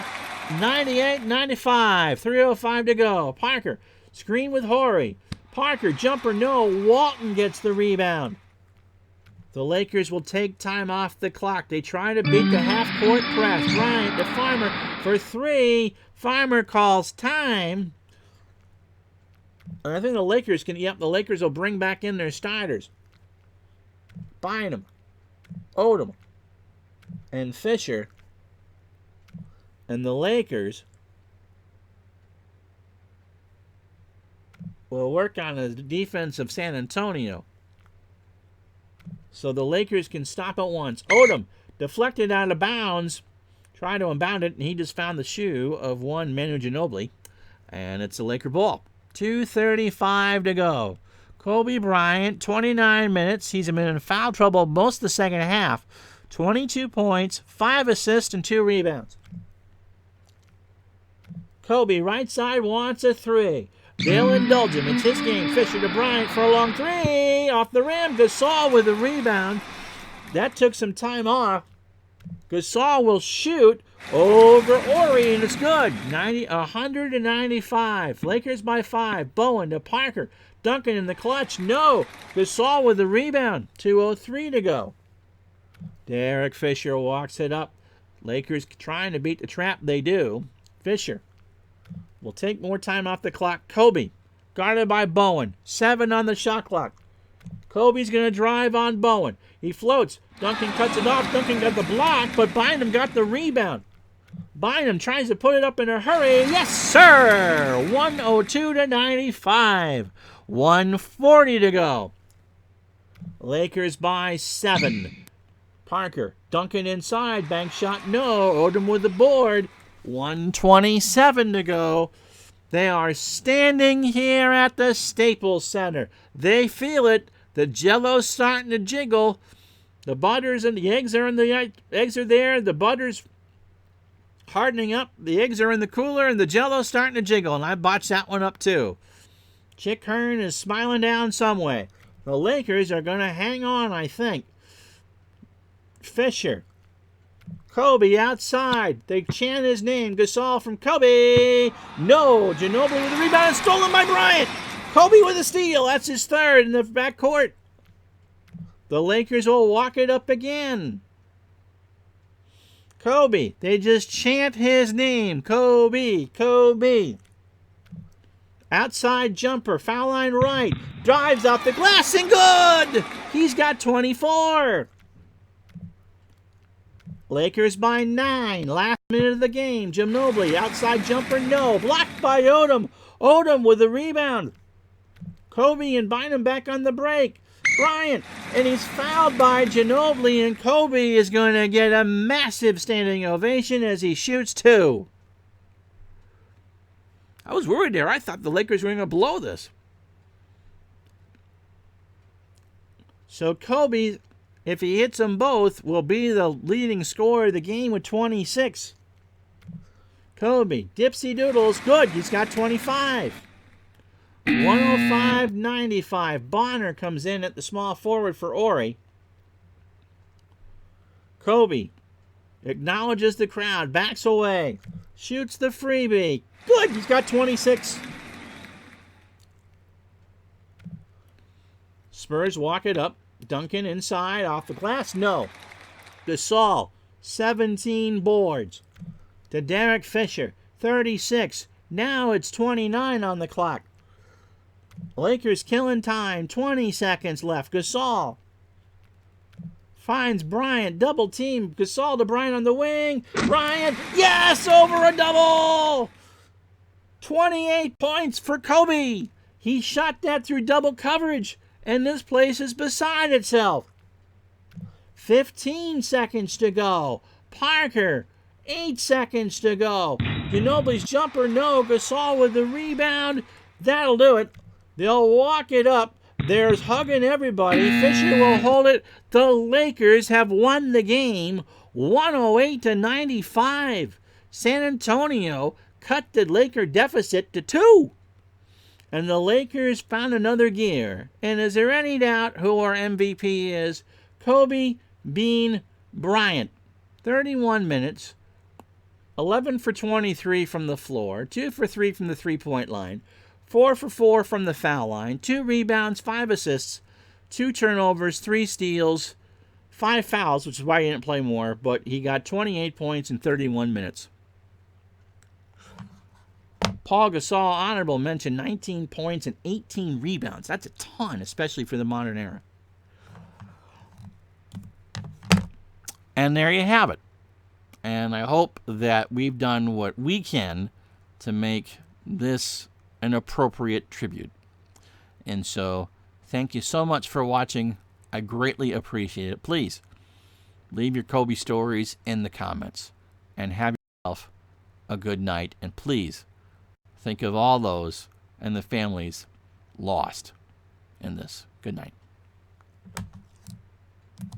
98-95. 3:05 to go. Parker. Screen with Horry. Parker. Jumper. No. Walton gets the rebound. The Lakers will take time off the clock. They try to beat the half-court press. Bryant to Farmer for 3. Farmer calls time. And I think the Lakers the Lakers will bring back in their starters. Bynum, Odom, and Fisher. And the Lakers will work on the defense of San Antonio. So the Lakers can stop at once. Odom deflected out of bounds. Tried to unbound it, and he just found the shoe of one Manu Ginobili. And it's a Laker ball. 2:35 to go. Kobe Bryant, 29 minutes. He's been in foul trouble most of the second half. 22 points, 5 assists, and 2 rebounds. Kobe, right side, wants a 3. They'll indulge him. It's his game. Fisher to Bryant for a long 3. Off the rim. Gasol with a rebound. That took some time off. Gasol will shoot over Horry, and it's good. 195. Lakers by 5. Bowen to Parker. Duncan in the clutch. No. Gasol with the rebound. 2:03 to go. Derek Fisher walks it up. Lakers trying to beat the trap. They do. Fisher will take more time off the clock. Kobe, guarded by Bowen. 7 on the shot clock. Kobe's going to drive on Bowen. He floats. Duncan cuts it off. Duncan got the block, but Bynum got the rebound. Bynum tries to put it up in a hurry. Yes, sir! 102-95. 140 to go. Lakers by 7. Parker, Duncan inside. Bank shot, no. Odom with the board. 127 to go. They are standing here at the Staples Center. They feel it. The jello's starting to jiggle. The butters and the eggs are there. The butter's hardening up. The eggs are in the cooler, and the jello's starting to jiggle. And I botched that one up too. Chick Hearn is smiling down some way. The Lakers are going to hang on, I think. Fisher. Kobe outside. They chant his name. Gasol from Kobe. No. Ginobili with the rebound. Stolen by Bryant. Kobe with a steal. That's his third in the backcourt. The Lakers will walk it up again. Kobe. They just chant his name. Kobe. Kobe. Outside jumper. Foul line right. Drives off the glass and good. He's got 24. Lakers by 9. Last minute of the game. Ginobili. Outside jumper. No. Blocked by Odom. Odom with the rebound. Kobe and Bynum back on the break. Bryant. And he's fouled by Ginobili. And Kobe is going to get a massive standing ovation as he shoots 2. I was worried there. I thought the Lakers were going to blow this. So Kobe, if he hits them both, will be the leading scorer of the game with 26. Kobe, dipsy doodles, good. He's got 25. 105-95. Bonner comes in at the small forward for Ori. Kobe acknowledges the crowd, backs away, shoots the freebie. Good, he's got 26. Spurs walk it up. Duncan inside, off the glass, no. Gasol, 17 boards. To Derek Fisher, 36. Now it's 29 on the clock. Lakers killing time, 20 seconds left. Gasol finds Bryant, double team. Gasol to Bryant on the wing. Bryant, yes, over a double. 28 points for Kobe. He shot that through double coverage, and this place is beside itself. 15 seconds to go. Parker, 8 seconds to go. Ginobili's jumper, no. Gasol with the rebound. That'll do it. They'll walk it up. There's hugging everybody. Fisher will hold it. The Lakers have won the game 108-95. San Antonio cut the Laker deficit to 2. And the Lakers found another gear. And is there any doubt who our MVP is? Kobe Bean Bryant. 31 minutes. 11 for 23 from the floor. 2 for 3 from the three-point line. 4 for 4 from the foul line. 2 rebounds, 5 assists, 2 turnovers, 3 steals, 5 fouls, which is why he didn't play more. But he got 28 points in 31 minutes. Paul Gasol, honorable mention, 19 points and 18 rebounds. That's a ton, especially for the modern era. And there you have it. And I hope that we've done what we can to make this an appropriate tribute. And so, thank you so much for watching. I greatly appreciate it. Please, leave your Kobe stories in the comments. And have yourself a good night. And please, think of all those and the families lost in this. Good night.